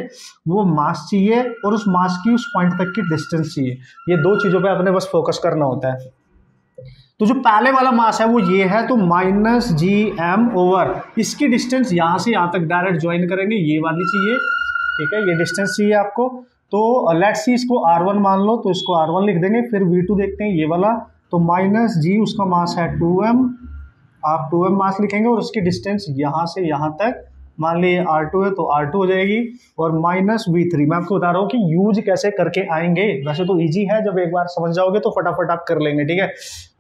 वो मास चाहिए और उस मास की उस पॉइंट तक की डिस्टेंस चाहिए। ये दो चीजों पे आपने बस फोकस करना होता है। तो जो पहले वाला मास है वो ये है, तो -gm ओवर इसकी डिस्टेंस यहां से यहां तक डायरेक्ट ज्वाइन करेंगे, ये वाली चाहिए। ठीक है, ये डिस्टेंस चाहिए आपको। तो लेट्स सी इसको r1 मान लो, तो इसको r1 लिख देंगे। फिर v2 देखते हैं, ये वाला, तो -g उसका मास है 2m, आप 2m मास लिखेंगे और उसकी डिस्टेंस यहां से यहां तक, मान लीजिए r2 है तो r2 हो जाएगी, और -v3। मैं आपको बता रहा हूँ कि यूज कैसे करके आएंगे, वैसे तो इजी है, जब एक बार समझ जाओगे तो फटाफट आप कर लेंगे। ठीक है,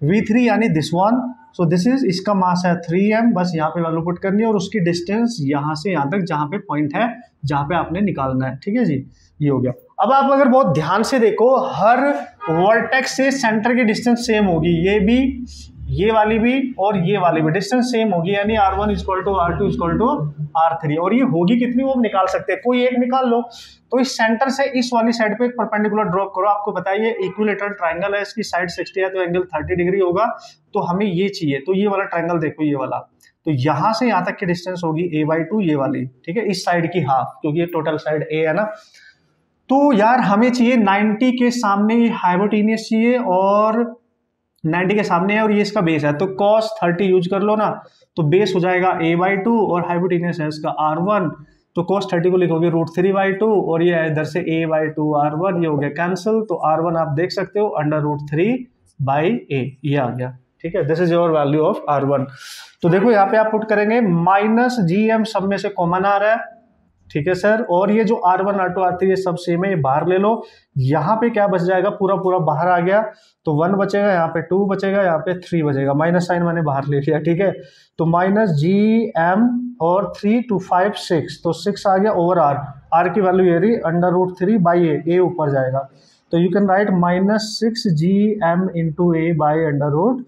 v3 यानी this one, so this is, इसका मास है 3m, बस यहाँ पे वैल्यू पुट करनी है, और उसकी डिस्टेंस यहाँ से यहाँ तक जहाँ पे पॉइंट है जहाँ पे आपने निकालना है। ठीक है जी, ये हो गया। अब आप अगर बहुत ध्यान से देखो, हर वर्टेक्स से सेंटर की डिस्टेंस सेम होगी, ये भी, ये वाली भी और ये वाली भी डिस्टेंस सेम होगी, यानी r1 = r2 = r3। और ये होगी कितनी वो हम निकाल सकते हैं, कोई एक निकाल लो। तो इस सेंटर से इस वाली साइड पे एक परपेंडिकुलर ड्रॉप करो। आपको पता है ये इक्विलेटरल ट्रायंगल है, इसकी साइड 60 है तो एंगल 30 डिग्री होगा। तो हमें ये चाहिए, तो ये वाला ट्रायंगल देखो, ये वाला, तो यहां से यहां तक की डिस्टेंस होगी a/2, ये वाली। ठीक है, इस साइड की हाफ, क्योंकि ये टोटल साइड a है ना। तो यार हमें चाहिए 90 के सामने ये हाइपोटेन्यूस चाहिए, और 90 के सामने है और ये इसका बेस है, तो cos 30 यूज कर लो ना, तो बेस हो जाएगा a/2 और हाइपोटेन्यूस है इसका r1, तो cos 30 को लिखोगे √3/2 और ये इधर से a/2 r1, ये हो गया कैंसिल। तो r1 आप देख सकते हो √3/a, ये आ गया। ठीक है, this is your value of r1। तो देखो यहाँ पे आप पुट करेंगे, -gm सब में से कॉमन आ रहा है। ठीक है सर, और ये जो r1 r2 r3 ये सब सेम है, ये बाहर ले लो। यहाँ पे क्या बच जाएगा, पूरा पूरा बाहर आ गया, तो 1 बचेगा, यहाँ पे 2 बचेगा, यहाँ पे 3 बचेगा, माइनस साइन मैंने बाहर ले लिया। ठीक है, तो -gm और 3 2 5 6, तो 6 आ गया ओवर r की वैल्यू ये रही √3/a, a ऊपर जाएगा, तो you can write -6gm × a/√3।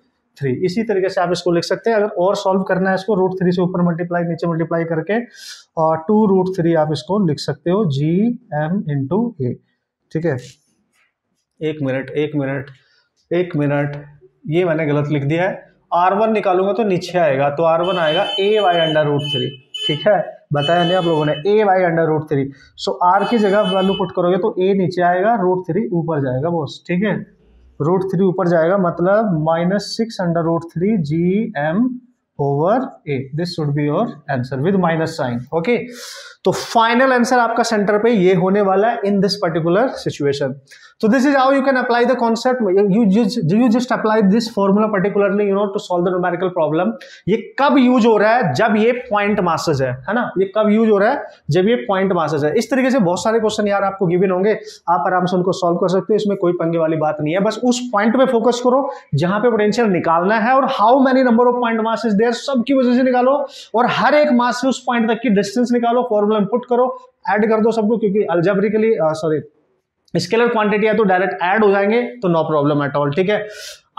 इसी तरीके से आप इसको लिख सकते हैं। अगर और सॉल्व करना है इसको, √3 से ऊपर मल्टीप्लाई, नीचे मल्टीप्लाई करके, और 2√3 आप इसको लिख सकते हो gm × a। ठीक है, एक मिनट, ये मैंने गलत लिख दिया है। r1 निकालूंगा तो नीचे आएगा, तो r1 आएगा a/√3। ठीक है, बताया नहीं आप लोगों ने, a/√3। सो r की जगह वैल्यू पुट करोगे तो a नीचे आएगा, √3 ऊपर जाएगा बॉस। ठीक है, √3 ऊपर जाएगा, मतलब -6 √3 gm over a। This should be your answer with minus sign. Okay, तो फाइनल आंसर आपका सेंटर पे ये होने वाला है in this particular situation. So this is how you can apply the concept. You just apply this formula particularly, to solve the numerical problem. ये कब use हो रहा है, जब ये पॉइंट मासेस है ना। ये कब यूज हो रहा है, जब ये पॉइंट मासेस है। इस तरीके से बहुत सारे क्वेश्चन यार आपको गिवन होंगे, आप आराम से उनको सॉल्व कर सकते हो, इसमें कोई पंगे वाली बात नहीं है। बस उस पॉइंट पे फोकस करो जहां पे पोटेंशियल निकालना है, और how many number of point masses there, सबकी वजह से निकालो, और हर एक मास से उस पॉइंट तक की डिस्टेंस निकालो, फॉर्मूला में पुट करो, ऐड कर दो सबको, क्योंकि अलजेब्रिकली स्केलर क्वांटिटी है तो डायरेक्ट ऐड हो जाएंगे, तो नो प्रॉब्लम एट ऑल। ठीक है,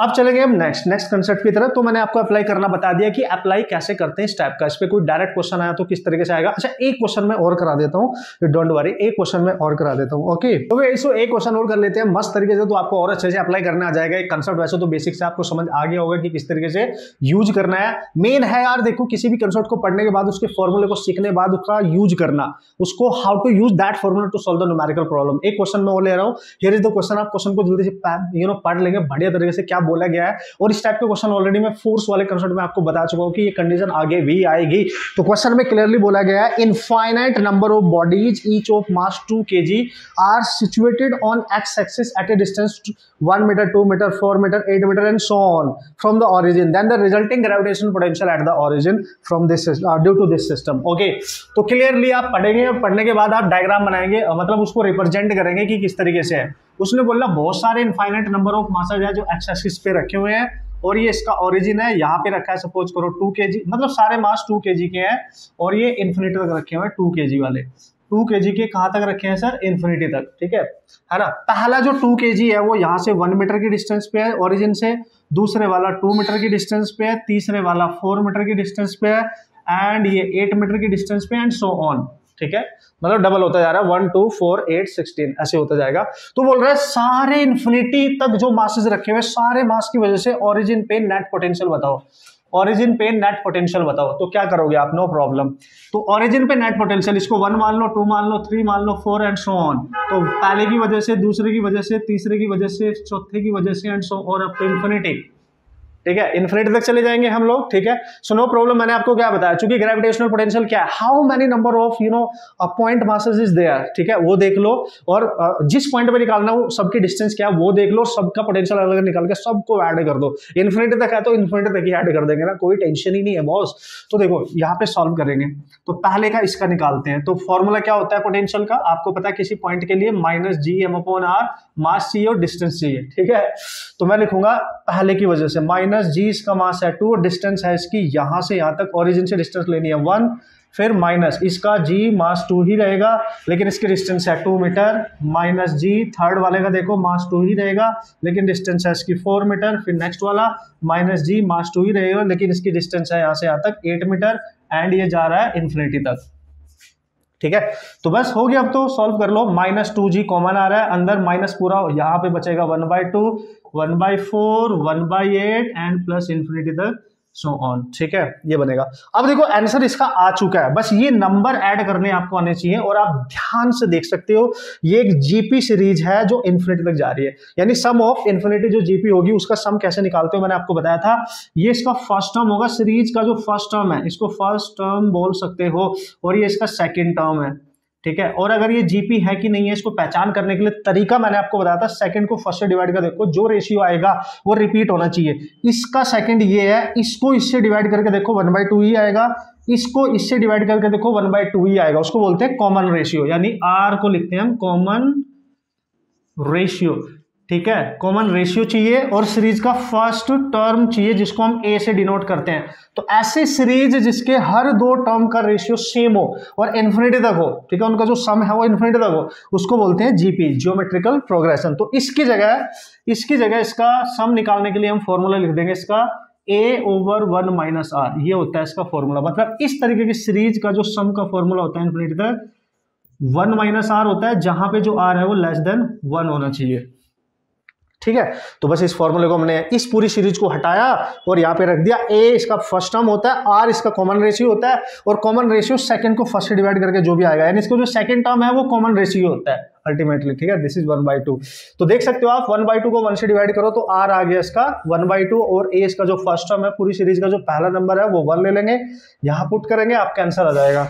अब चलेंगे हम नेक्स्ट कंसेप्ट की तरफ। तो मैंने आपको अप्लाई करना बता दिया कि अप्लाई कैसे करते हैं इस टाइप का। इस पे कोई डायरेक्ट क्वेश्चन आया तो किस तरीके से आएगा। अच्छा, एक क्वेश्चन मैं और करा देता हूँ, डोंट वरी, एक क्वेश्चन मैं और करा देता हूँ। ओके, तो इसको एक क्वेश्चन और कर लेते हैं मस्त तरीके से, तो आपको और अच्छे से अप्लाई करना आ जाएगा। एक कंसेप्ट वैसे तो बेसिक से आपको समझ आ गया होगा कि किस तरीके से यूज करना है। मेन है यार, देखो किसी भी कंसेप्ट को पढ़ने के बाद, उसके फॉर्मूले को सीखने बाद उसका यूज करना, उसको how to use that formula to solve the numerical problem. एक क्वेश्चन मैं और ले रहा हूँ, हियर इज द क्वेश्चन। आप क्वेश्चन को जल्दी से पढ़ लेंगे बढ़िया तरीके से, क्या बोला गया है। और इस टाइप के क्वेश्चन ऑलरेडी मैं फोर्स वाले कंसेप्ट में आपको बता चुका हूं कि ये कंडीशन आगे भी आएगी। तो क्वेश्चन में क्लियरली बोला गया है infinite number of bodies each of mass 2 kg are situated on X axis at a distance 1 metre, 2 metre, 4 metre, 8 metre and so on from the origin, then the resulting gravitational potential at the origin from this due to this system. Okay, तो clearly आप पढ़ेंगे, पढ़ने के बाद आप diagram बनाएंगे, मतलब उसको रिप्रेजेंट करेंगे कि किस तरीके से है। उसने बोला बहुत सारे इनफाइनाइट नंबर ऑफ मासेज है जो एक्स एक्सिस पे रखे हुए हैं और ये इसका ओरिजिन है, यहाँ पे रखा है सपोज करो 2 kg, मतलब सारे मास 2 kg के हैं और ये इन्फिनिटी तक रखे हुए हैं 2 kg वाले। 2 kg के कहाँ तक रखे हैं सर? इन्फिनिटी तक, ठीक है ना। पहला जो 2 kg है वो यहाँ से 1 मीटर की डिस्टेंस पे है ओरिजिन से, दूसरे वाला 2 मीटर की डिस्टेंस पे है, तीसरे वाला 4 मीटर की डिस्टेंस पे है एंड ये 8 मीटर की डिस्टेंस पे एंड सो ऑन, ठीक है, मतलब डबल होता जा रहा है 1 2 4 8 16 ऐसे होता जाएगा। तो बोल रहा है सारे इन्फिनिटी तक जो मासेस रखे हुए सारे मास की वजह से ओरिजिन पे नेट पोटेंशियल बताओ, ओरिजिन पे नेट पोटेंशियल बताओ। तो क्या करोगे आप? No problem. तो ओरिजिन पे नेट पोटेंशियल इसको 1 मान लो, 2 मान लो, 3 मान लो, 4 एंड सो ऑन। तो पहले की वजह से, दूसरे की वजह से, तीसरे की वजह से, चौथे की वजह से and so on up to infinity, ठीक है, इन्फिनिटी तक चले जाएंगे हम लोग, ठीक है। So no problem. मैंने आपको क्या बताया, चूंकि ग्रेविटेशनल पोटेंशियल क्या है, how many number of point masses is there, ठीक है, वो देख लो और जिस पॉइंट पे निकालना हो सबकी डिस्टेंस क्या है वो देख लो, सबका पोटेंशियल अलग निकाल के सबको ऐड कर दो। इन्फिनिटी तक है तो इन्फिनिटी तक ही ऐड कर देंगे ना, कोई टेंशन ही नहीं है बॉस। तो देखो यहाँ पे सॉल्व करेंगे, तो पहले का इसका निकालते हैं। तो फॉर्मूला क्या होता है पोटेंशियल का? आपको पता है किसी पॉइंट के लिए -gm/r मास चाहिए और डिस्टेंस चाहिए, ठीक है। तो मैं लिखूंगा पहले की वजह से -g इसका मास है 2 और डिस्टेंस है इसकी यहां से यहां तक, ओरिजिन से डिस्टेंस लेनी है 1, फिर माइनस इसका g मास 2 ही रहेगा लेकिन इसकी डिस्टेंस है 2 मीटर, माइनस g थर्ड वाले का देखो मास 2 ही रहेगा लेकिन डिस्टेंस है इसकी 4 मीटर, फिर नेक्स्ट वाला माइनस g मास 2 ही रहेगा लेकिन इसकी डिस्टेंस है यहां से यहां तक 8 मीटर एंड ये जा रहा है इन्फिनिटी तक, ठीक है। तो बस हो गया, अब तो सॉल्व कर लो। -2g कॉमन आ रहा है, अंदर माइनस पूरा यहाँ पे बचेगा 1/2, 1/4, 1/8 एंड प्लस इन्फिनिटी तक सो ऑन, ठीक है, ये बनेगा। अब देखो आंसर इसका आ चुका है, बस ये नंबर ऐड करने आपको आने चाहिए और आप ध्यान से देख सकते हो ये एक जीपी सीरीज है जो इन्फिनिटी तक जा रही है, यानी सम ऑफ इन्फिनिटी जो जीपी होगी उसका सम कैसे निकालते हो मैंने आपको बताया था। ये इसका फर्स्ट टर्म होगा, सीरीज का जो फर्स्ट टर्म है इसको फर्स्ट टर्म बोल सकते हो और ये इसका सेकेंड टर्म है, ठीक है। और अगर ये जीपी है कि नहीं है इसको पहचान करने के लिए तरीका मैंने आपको बताया था, सेकंड को फर्स्ट से डिवाइड कर देखो, जो रेशियो आएगा वो रिपीट होना चाहिए। इसका सेकंड ये है, इसको इससे डिवाइड करके देखो 1/2 ही आएगा, इसको इससे डिवाइड करके देखो 1/2 ही आएगा, उसको बोलते हैं कॉमन रेशियो, यानी आर को लिखते हैं हम कॉमन रेशियो, ठीक है। कॉमन रेशियो चाहिए और सीरीज का फर्स्ट टर्म चाहिए जिसको हम ए से डिनोट करते हैं। तो ऐसे सीरीज जिसके हर दो टर्म का रेशियो सेम हो और इन्फिनिटी तक हो, ठीक है, उनका जो सम है वो इन्फिनिटी तक हो, उसको बोलते हैं जीपी, ज्योमेट्रिकल प्रोग्रेशन। तो इसकी जगह इसका सम निकालने के लिए हम फॉर्मूला लिख देंगे इसका a/1 - r, ये होता है इसका फॉर्मूला। मतलब इस तरीके की सीरीज का जो सम का फॉर्मूला होता है इन्फिनिटी तक 1 - r होता है, जहां पे जो r है वो लेस देन 1 होना चाहिए, ठीक है। तो बस इस फॉर्मूले को हमने इस पूरी सीरीज को हटाया और यहाँ पे रख दिया। a इसका फर्स्ट टर्म होता है, r इसका कॉमन रेशियो होता है और कॉमन रेशियो सेकंड को फर्स्ट से डिवाइड करके जो भी आएगा, यानी इसका जो सेकंड टर्म है वो कॉमन रेशियो होता है अल्टीमेटली, ठीक है। This is 1/2। तो देख सकते हो आप 1/2 को 1 से डिवाइड करो तो r आ गया इसका 1/2 और a इसका जो फर्स्ट टर्म है पूरी सीरीज का जो पहला नंबर है वो 1 ले लेंगे, यहाँ पुट करेंगे आपका आंसर आ जाएगा।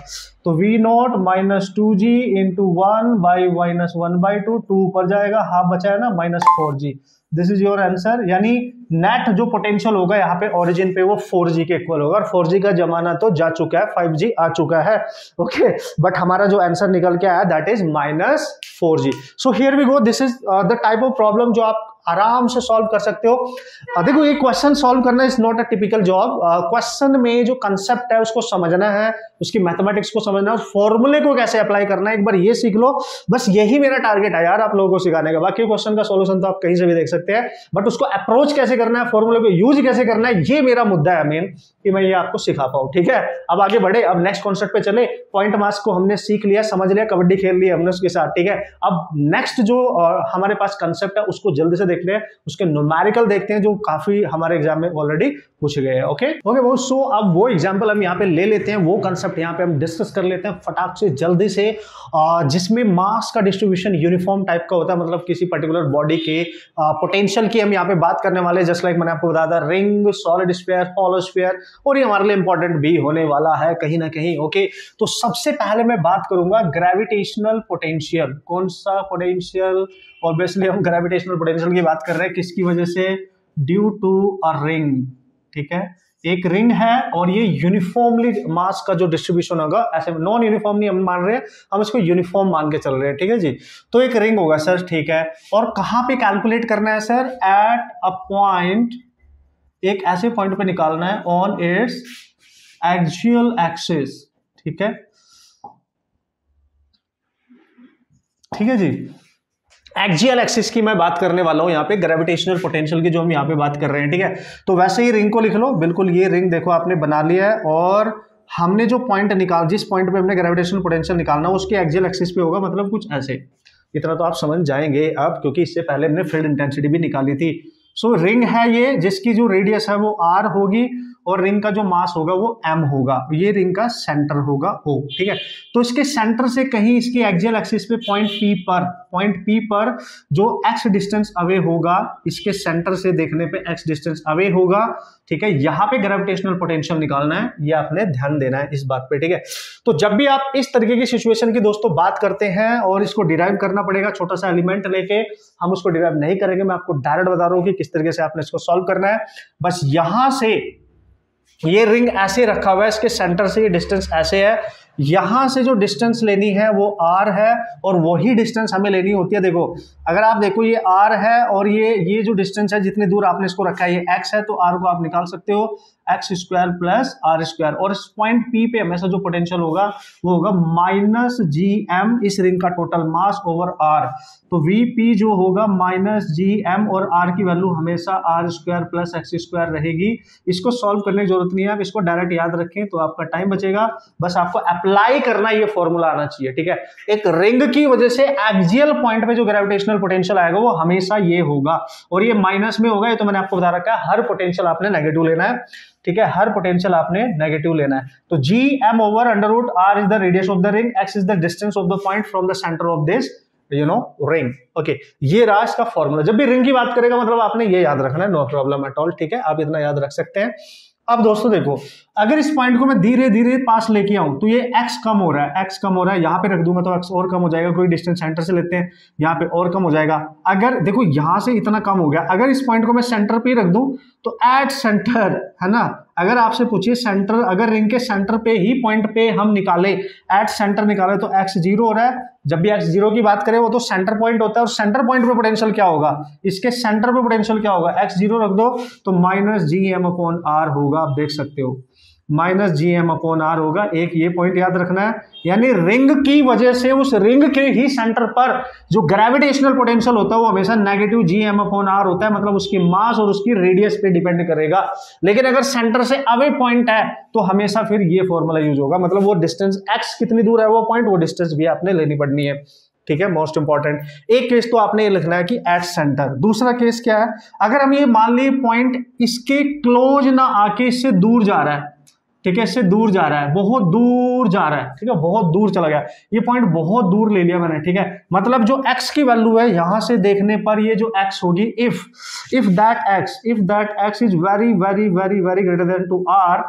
तो v0 -2g × 1 - 1/2, 2 ऊपर जाएगा, हाफ बचा है ना -4g, this is your answer. यानी नेट जो पोटेंशियल होगा यहाँ पे ओरिजिन पे वो 4g के इक्वल होगा और 4g का जमाना तो जा चुका है, 5g आ चुका है, ओके। बट हमारा जो आंसर निकल के आया that is -4g। So here we go, this is the type of problem जो आप आराम से सॉल्व कर सकते हो। देखो ये क्वेश्चन सॉल्व करना is not a typical job. Question में जो कंसेप्ट है उसको समझना है, उसकी मैथमेटिक्स को समझना है और फॉर्मूले को कैसे अप्लाई करना है, एक बार ये सीख लो। बस यही मेरा टारगेट है यार आप लोगों को सिखाने का। बाकी क्वेश्चन का सॉल्यूशन तो आप कहीं से भी देख सकते हैं, बट उसको अप्रोच कैसे करना है, फॉर्मूले को यूज कैसे करना है, ये मेरा मुद्दा है मेन, कि मैं ये आपको सिखा पाऊं, ठीक है। अब आगे बढ़े, अब नेक्स्ट कॉन्सेप्ट पे चले। पॉइंट मास को हमने सीख लिया, समझ लिया, कबड्डी खेल लिया हमने उसके साथ, ठीक है। अब नेक्स्ट जो हमारे पास कंसेप्ट है उसको जल्दी से देखते हैं, उसके न्यूमेरिकल देखते हैं जो काफी हमारे एग्जाम में ऑलरेडी पूछे गए हैं, ओके वो सो अब वो एग्जांपल हम यहाँ पे ले लेते हैं, वो कंसेप्ट यहाँ पे हम डिस्कस कर लेते हैं फटाक से जल्दी से, जिसमें मास का डिस्ट्रीब्यूशन यूनिफॉर्म टाइप का होता है, मतलब किसी पर्टिकुलर बॉडी के पोटेंशियल की हम यहाँ पे बात करने वाले, जस्ट लाइक मैंने आपको बताया था, ring, solid sphere, hollow sphere, और ये हमारे लिए इंपॉर्टेंट भी होने वाला है कहीं ना कहीं। ओके, तो सबसे पहले मैं बात करूंगा ग्रेविटेशनल पोटेंशियल। कौन सा पोटेंशियल? ऑब्वियसली हम ग्रेविटेशनल पोटेंशियल की बात कर रहे हैं, किसकी वजह से? Due to a ring. ठीक है, एक रिंग है और ये यूनिफॉर्मली मास का जो डिस्ट्रीब्यूशन होगा, ऐसे नॉन यूनिफॉर्म नहीं हम मान रहे हैं, हम इसको यूनिफॉर्म मान के चल रहे हैं। ठीक है जी, तो एक रिंग होगा सर, ठीक है, और कहां पे कैलकुलेट करना है सर? एट अ पॉइंट, एक ऐसे पॉइंट पे निकालना है ऑन इट्स एक्सियल एक्सिस। ठीक है, ठीक है जी, एक्सियल एक्सिस की मैं बात करने वाला हूं यहाँ पे, ग्रेविटेशनल पोटेंशियल की जो हम यहाँ पे बात कर रहे हैं। ठीक है, तो वैसे ही रिंग को लिख लो, बिल्कुल ये रिंग देखो आपने बना लिया है, और हमने जो पॉइंट निकाल, जिस पॉइंट पे हमने ग्रेविटेशनल पोटेंशियल निकालना उसके एक्सियल एक्सिस पे होगा, मतलब कुछ ऐसे। इतना तो आप समझ जाएंगे अब, क्योंकि इससे पहले हमने फील्ड इंटेंसिटी भी निकाली थी। सो रिंग है ये, जिसकी जो रेडियस है वो r होगी, और रिंग का जो मास होगा वो m होगा। ये रिंग का सेंटर होगा O। ठीक है, तो इसके सेंटर से कहीं इसकी एक्सियल एक्सिस पे पॉइंट P पर जो x डिस्टेंस अवे होगा, इसके सेंटर से देखने पे x डिस्टेंस अवे होगा। ठीक है, यहां पे ग्रेविटेशनल पोटेंशियल निकालना है, ये आपने ध्यान देना है इस बात पे। ठीक है, तो जब भी आप इस तरीके की सिचुएशन की दोस्तों बात करते हैं और इसको डिराइव करना पड़ेगा, छोटा सा एलिमेंट लेके, हम उसको डिराइव नहीं करेंगे, मैं आपको डायरेक्ट बता रहा हूं कि किस तरीके से आपने इसको सॉल्व करना है। बस यहां से ये रिंग ऐसे रखा हुआ है, इसके सेंटर से ये डिस्टेंस ऐसे है, यहां से जो डिस्टेंस लेनी है वो r है, और वही डिस्टेंस हमें लेनी होती है। देखो, अगर आप देखो ये r है और ये जो डिस्टेंस है, जितनी दूर आपने इसको रखा है ये x है, तो r को आप निकाल सकते हो X square plus R square, और इस पॉइंट P पे हमेशा जो पोटेंशियल होगा वो होगा माइनस GM, इस रिंग का टोटल मास ओवर r। तो VP जो होगा माइनस GM, और r की वैल्यू हमेशा R square plus X square रहेगी। इसको सॉल्व करने की जरूरत नहीं है, आप इसको डायरेक्ट याद रखें तो आपका टाइम बचेगा। बस आपको अप्लाई करना, ये फॉर्मूला आना चाहिए। ठीक है, एक रिंग की वजह से एक्सियल पॉइंट पे जो ग्रेविटेशनल पोटेंशियल आएगा वो हमेशा ये होगा, और ये माइनस में होगा। ये तो मैंने आपको बता रखा है, हर पोटेंशियल आपने नेगेटिव लेना है। ठीक है, हर पोटेंशियल आपने नेगेटिव लेना है। तो GM over under root r is the radius of the ring, x is the distance of the point from the centre of this ring. Okay, ये रहा इसका फॉर्मूला। जब भी रिंग की बात करेगा मतलब आपने ये याद रखना है, नो प्रॉब्लम एट ऑल। ठीक है, आप इतना याद रख सकते हैं। अब दोस्तों देखो, अगर इस पॉइंट को मैं धीरे धीरे पास लेके आऊं तो ये x कम हो रहा है, x कम हो रहा है, यहां पे रख दूंगा तो x और कम हो जाएगा। कोई डिस्टेंस सेंटर से लेते हैं, यहां पे और कम हो जाएगा। अगर देखो यहां से इतना कम हो गया, अगर इस पॉइंट को मैं सेंटर पे रख दूं तो एट सेंटर, है ना, अगर आपसे पूछिए सेंटर, अगर रिंग के सेंटर पे ही पॉइंट पे हम निकाले, एट सेंटर निकाले, तो x 0 हो रहा है। जब भी x 0 की बात करें वो तो सेंटर पॉइंट होता है, और सेंटर पॉइंट पे पोटेंशियल क्या होगा, इसके सेंटर पे पोटेंशियल क्या होगा, x 0 रख दो तो माइनस GM अपॉन r होगा। आप देख सकते हो माइनस GM अपॉन r होगा। एक ये पॉइंट याद रखना है, यानी रिंग की वजह से उस रिंग के ही सेंटर पर जो ग्रेविटेशनल पोटेंशियल होता है वो हमेशा नेगेटिव GM अपॉन r होता है, मतलब उसकी मास और उसकी रेडियस पे डिपेंड करेगा। लेकिन अगर सेंटर से अवे पॉइंट है तो हमेशा फिर ये फॉर्मूला यूज होगा, मतलब वो डिस्टेंस x कितनी दूर है वो पॉइंट, वो डिस्टेंस भी आपने लेनी पड़नी है। ठीक है, मोस्ट इंपॉर्टेंट। एक केस तो आपने ये लिखना है कि एट सेंटर। दूसरा केस क्या है, अगर हम ये मान ली पॉइंट इसके क्लोज ना आके इससे दूर जा रहा है, ठीक है, इससे दूर जा रहा है, बहुत दूर जा रहा है, ठीक है, बहुत दूर चला गया, ये पॉइंट बहुत दूर ले लिया मैंने। ठीक है, मतलब जो x की वैल्यू है यहां से देखने पर ये जो x होगी, if that x is very very very very greater than to r,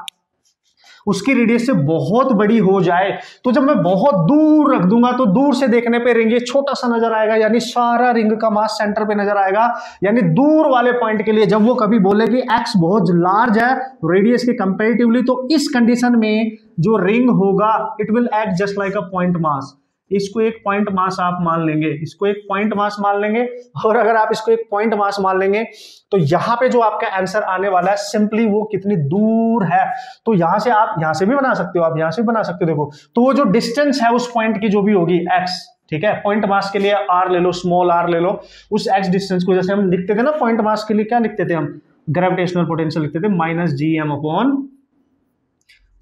उसकी रेडियस से बहुत बड़ी हो जाए, तो जब मैं बहुत दूर रख दूंगा तो दूर से देखने पे रिंग ये छोटा सा नजर आएगा, यानी सारा रिंग का मास सेंटर पे नजर आएगा। यानी दूर वाले पॉइंट के लिए जब वो कभी बोले कि x बहुत लार्ज है रेडियस के कंपैरेटिवली, तो इस कंडीशन में जो रिंग होगा it will act just like a point मास। इसको एक पॉइंट मास आप मान लेंगे, इसको एक पॉइंट मास मान लेंगे, और अगर आप इसको एक पॉइंट मास मान लेंगे तो यहां पे जो आपका आंसर आने वाला है सिंपली वो कितनी दूर है, तो यहां से आप यहां से भी बना सकते हो, आप यहां से भी बना सकते हो। देखो, तो वो जो डिस्टेंस है उस पॉइंट की जो भी होगी x, ठीक है, पॉइंट मास के लिए r ले लो, स्मॉल r ले लो, उस x डिस्टेंस को जैसे हम लिखते थे ना, पॉइंट मास के लिए क्या लिखते थे हम, ग्रेविटेशनल पोटेंशियल लिखते थे माइनस GM अपॉन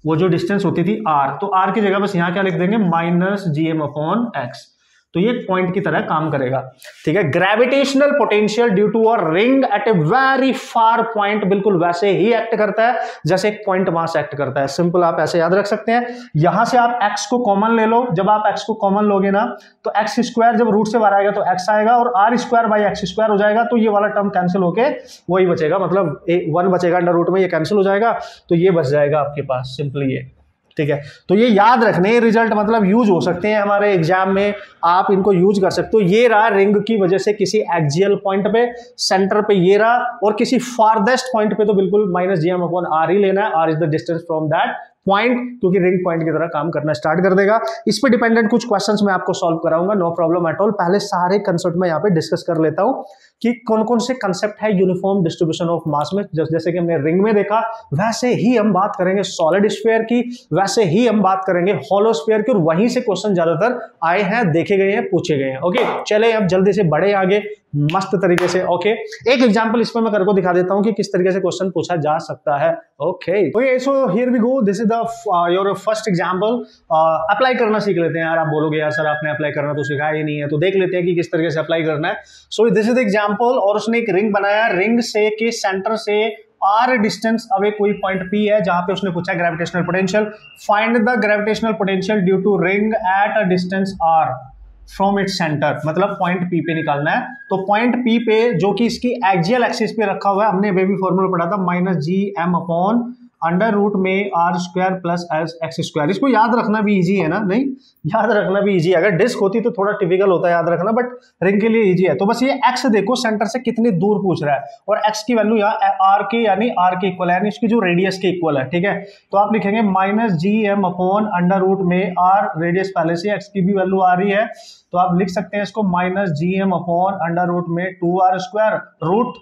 वो जो डिस्टेंस होती थी r, तो r की जगह बस यहां क्या लिख देंगे, माइनस GM अपॉन x। तो ये पॉइंट की तरह काम करेगा, ठीक है। Gravitational potential due to a ring at a very far point बिल्कुल वैसे ही एक्ट करता है जैसे एक पॉइंट मास एक्ट करता है। सिंपल आप ऐसे याद रख सकते हैं। यहां से आप x को कॉमन ले लो, जब आप x को कॉमन लोगे ना तो x स्क्वायर जब रूट से बाहर आएगा तो x आएगा और r square by x square हो जाएगा, तो ये वाला टर्म कैंसिल होके वही बचेगा, मतलब 1 बचेगा अंडर रूट में, ये कैंसिल हो जाएगा तो ये बच जाएगा आपके पास, सिंपली ये, ठीक है। तो ये याद रखने रिजल्ट मतलब यूज हो सकते हैं हमारे एग्जाम में, आप इनको यूज कर सकते हो। ये रहा रिंग की वजह से किसी एक्सियल पॉइंट पे, सेंटर पे ये रहा, और किसी फारदेस्ट पॉइंट पे तो बिल्कुल -gm/r ही लेना है। r is the distance from that point, क्योंकि रिंग पॉइंट की तरह काम करना स्टार्ट कर देगा। इस पे डिपेंडेंट कुछ क्वेश्चंस मैं आपको सॉल्व कराऊंगा, नो प्रॉब्लम एट ऑल। पहले सारे कंसेप्ट में यहाँ पे डिस्कस कर लेता हूँ कि कौन कौन से कंसेप्ट है यूनिफॉर्म डिस्ट्रीब्यूशन ऑफ मास में। जैसे कि हमने रिंग में देखा, वैसे ही हम बात करेंगे सॉलिड स्फीयर की, वैसे ही हम बात करेंगे हॉलो स्फीयर की, और वहीं से क्वेश्चन ज्यादातर आए हैं, देखे गए हैं, पूछे गए हैं। ओके, चले अब जल्दी से बढ़े आगे मस्त तरीके से। ओके, एक एग्जांपल इसमें मैं करके दिखा देता हूं कि किस तरीके से क्वेश्चन पूछा जा सकता है। Okay, so here we go, this is the your first example. Apply करना सीख लेते हैं यार। आप बोलोगे यार सर आपने अप्लाई करना तो सिखाया ही नहीं है, तो देख लेते हैं कि किस तरीके से अप्लाई करना है। सो दिस इज द एग्जांपल, और उसने एक रिंग बनाया, रिंग से के सेंटर से r डिस्टेंस अवे कोई पॉइंट P है, जहां पे उसने पूछा gravitational potential, find the gravitational potential due to ring at a distance r from its centre, मतलब पॉइंट P पे निकालना है। तो पॉइंट P पे जो कि इसकी एक्सियल एक्सिस पे रखा हुआ है, हमने बेबी फॉर्मूला पढ़ा था -gm/√में r² प्लस x स्क्वायर। इसको याद रखना भी इजी है ना, नहीं याद रखना भी इजी है। अगर डिस्क होती तो थोड़ा टिपिकल होता है याद रखना, बट रिंग के लिए इजी है। तो बस ये x देखो सेंटर से कितनी दूर पूछ रहा है, और x की वैल्यू यहाँ r के यानी r के इक्वल है, यानी इसकी जो रेडियस के इक्वल है, ठीक है। तो आप लिखेंगे -gm/√में r, रेडियस पहले से, x की भी वैल्यू आ रही है, तो आप लिख सकते हैं इसको -gm/√में 2r², रूट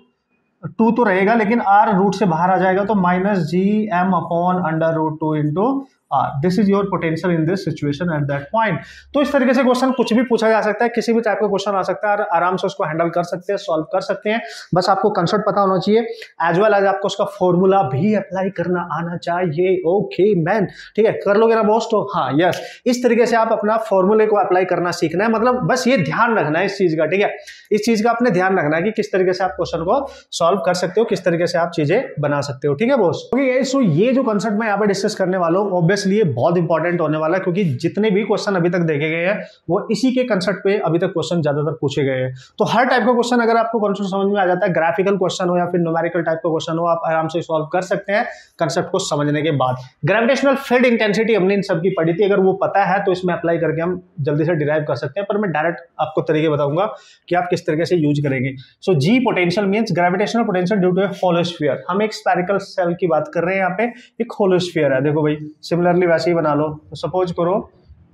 2 तो रहेगा लेकिन r रूट से बाहर आ जाएगा, तो -gm/√2 into r। This is your potential in this situation at that point. तो इस तरीके से क्वेश्चन कुछ भी पूछा जा सकता है, किसी भी टाइप का क्वेश्चन आ सकता है, आराम से उसको हैंडल कर सकते हैं, सॉल्व कर सकते हैं। बस आपको कंसेप्ट पता होना चाहिए, एज वेल एज आपको उसका फॉर्मूला भी अप्लाई करना आना चाहिए। ओके मैन, ठीक है, कर लोगे ना बॉस? तो हाँ, यस, इस तरीके से आप अपना फॉर्मूले को अप्लाई करना सीखना है, मतलब बस ये ध्यान रखना है इस चीज का, ठीक है। इस चीज का आपने ध्यान रखना है कि किस तरीके से आप क्वेश्चन को सॉल्व कर सकते हो, किस तरीके से आप चीजें बना सकते हो, ठीक है बॉस। ओके, सो ये जो कंसेप्ट मैं यहाँ पे डिस्कस करने वाला हूँ, ऑब्वियसली ये बहुत इंपॉर्टेंट होने वाला है, क्योंकि जितने भी क्वेश्चन अभी तक देखे गए हैं वो इसी के कंसेप्ट पे अभी तक क्वेश्चन ज्यादातर पूछे गए हैं। तो हर टाइप का क्वेश्चन अगर आपको कंसेप्ट समझ में आ जाता है, ग्राफिकल क्वेश्चन हो या फिर न्यूमेरिकल टाइप का क्वेश्चन हो, आप आराम से सॉल्व कर सकते हैं कंसेप्ट को समझने के बाद। ग्रेविटेशनल फील्ड इंटेंसिटी हमने इन सब की पढ़ी थी, अगर वो पता है तो इसमें अप्लाई करके हम जल्दी से डिराइव कर सकते हैं, पर मैं डायरेक्ट आपको तरीके बताऊंगा कि आप किस तरीके से यूज करेंगे। So G potential means gravitational potential due to a hollow sphere. हम एक स्फेरिकल सेल की बात कर रहे हैं, यहाँ पे एक होलो स्फीयर है, देखो भाई, सिमिलरली वैसे ही बना लो। तो सपोज करो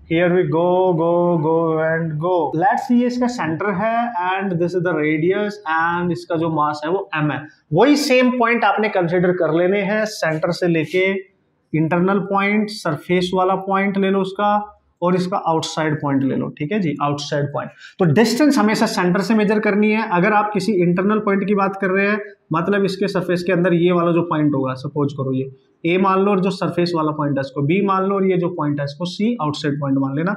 here we go and go, let's see, इसका सेंटर है and this is the radius and इसका जो मास है वो m है। वही सेम पॉइंट आपने कंसीडर कर लेने हैं, सेंटर से लेके इंटरनल पॉइंट, सरफेस वाला पॉइंट ले लो उसका, और इसका आउटसाइड पॉइंट ले लो, ठीक है जी, आउटसाइड पॉइंट। तो डिस्टेंस हमेशा सेंटर से मेजर करनी है। अगर आप किसी इंटरनल पॉइंट की बात कर रहे हैं, मतलब इसके सरफेस के अंदर ये वाला जो पॉइंट होगा, सपोज करो ये ए मान लो, और जो सरफेस वाला पॉइंट है इसको बी मान लो, और ये जो पॉइंट है इसको सी, आउटसाइड पॉइंट मान लेना।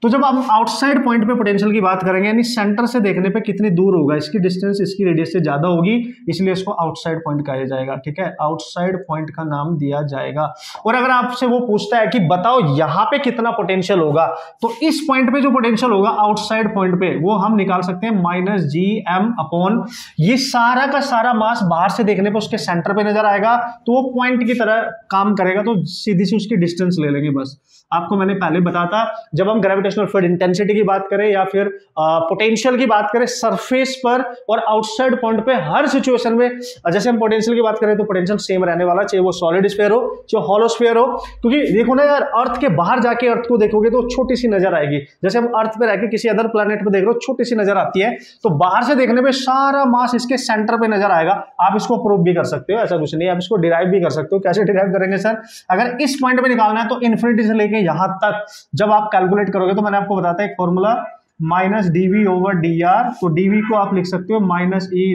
तो जब हम आउटसाइड पॉइंट पे पोटेंशियल की बात करेंगे, यानी सेंटर से देखने पे कितनी दूर होगा, इसकी डिस्टेंस इसकी रेडियस से ज्यादा होगी, इसलिए इसको आउटसाइड पॉइंट कहा जाएगा, ठीक है, आउटसाइड पॉइंट का नाम दिया जाएगा। और अगर आपसे वो पूछता है कि बताओ यहाँ पे कितना पोटेंशियल होगा, तो इस पॉइंट पे जो पोटेंशियल होगा आउटसाइड पॉइंट पे, वो हम निकाल सकते हैं -gm/, ये सारा का सारा मास बाहर से देखने पे उसके सेंटर पे नजर आएगा, तो वो पॉइंट की तरह काम करेगा, तो सीधी सी उसकी डिस्टेंस ले लेंगे बस। आपको मैंने पहले बताया, जब हम ग्रेविटेशनल फील्ड इंटेंसिटी की बात करें या फिर पोटेंशियल की बात करें, सरफेस पर और आउटसाइड पॉइंट पे हर सिचुएशन में, जैसे हम पोटेंशियल की बात करें तो पोटेंशियल सेम रहने वाला, चाहे वो सॉलिड स्फीयर हो चाहे हॉलो स्फीयर हो। क्योंकि देखो ना यार, अर्थ के बाहर जाके अर्थ को देखोगे तो छोटी सी नजर आएगी, जैसे हम अर्थ पे रहकर किसी अदर प्लेनेट पे देख रहे हो, छोटी सी नजर आती है, तो बाहर से देखने पे सारा मास इसके सेंटर पे नजर आएगा। आप इसको प्रूव भी कर सकते हो, ऐसा कुछ नहीं, आप इसको डिराइव भी कर सकते हो। कैसे डिराइव करेंगे सर? अगर इस पॉइंट पे निकालना है तो इन्फिनिटी से लेके यहां तक जब आप कैलकुलेट करोगे, तो मैंने आपको बताया एक फॉर्मूला -dv/dr, तो dv को आप लिख सकते हो -e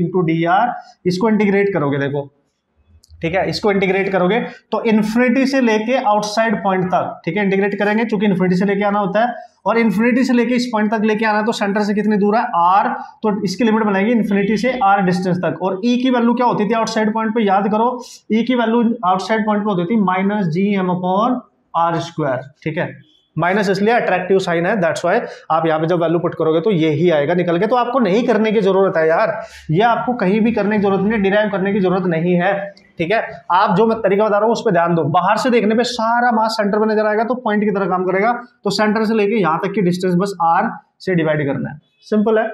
× dr, इसको इंटीग्रेट करोगे, देखो ठीक है, इसको इंटीग्रेट करोगे तो इन्फिनिटी से लेके आउटसाइड पॉइंट तक, ठीक है, इंटीग्रेट करेंगे क्योंकि इन्फिनिटी से लेके आना होता है और इन्फिनिटी से लेके इस पॉइंट तक लेके आना है, तो सेंटर से कितनी दूर है r, तो इसकी लिमिट बनाएंगे इन्फिनिटी से r डिस्टेंस तक। और e की वैल्यू क्या होती थी आउटसाइड पॉइंट पे, याद करो, e की वैल्यू आउटसाइड पॉइंट पे होती थी -gm/r², ठीक है, माइनस इसलिए अट्रैक्टिव साइन है, दैट्स वाई आप यहाँ पे जब वैल्यू पुट करोगे तो ये ही आएगा निकल के। तो आपको नहीं करने की जरूरत है यार, ये आपको कहीं भी करने की जरूरत नहीं, डिराइव करने की जरूरत नहीं है, ठीक है। आप जो मैं तरीका बता रहा हूँ उस पर ध्यान दो। बाहर से देखने पे सारा मास सेंटर में नजर आएगा तो पॉइंट की तरह काम करेगा, तो सेंटर से लेके यहाँ तक की डिस्टेंस बस r से डिवाइड करना है, सिंपल है।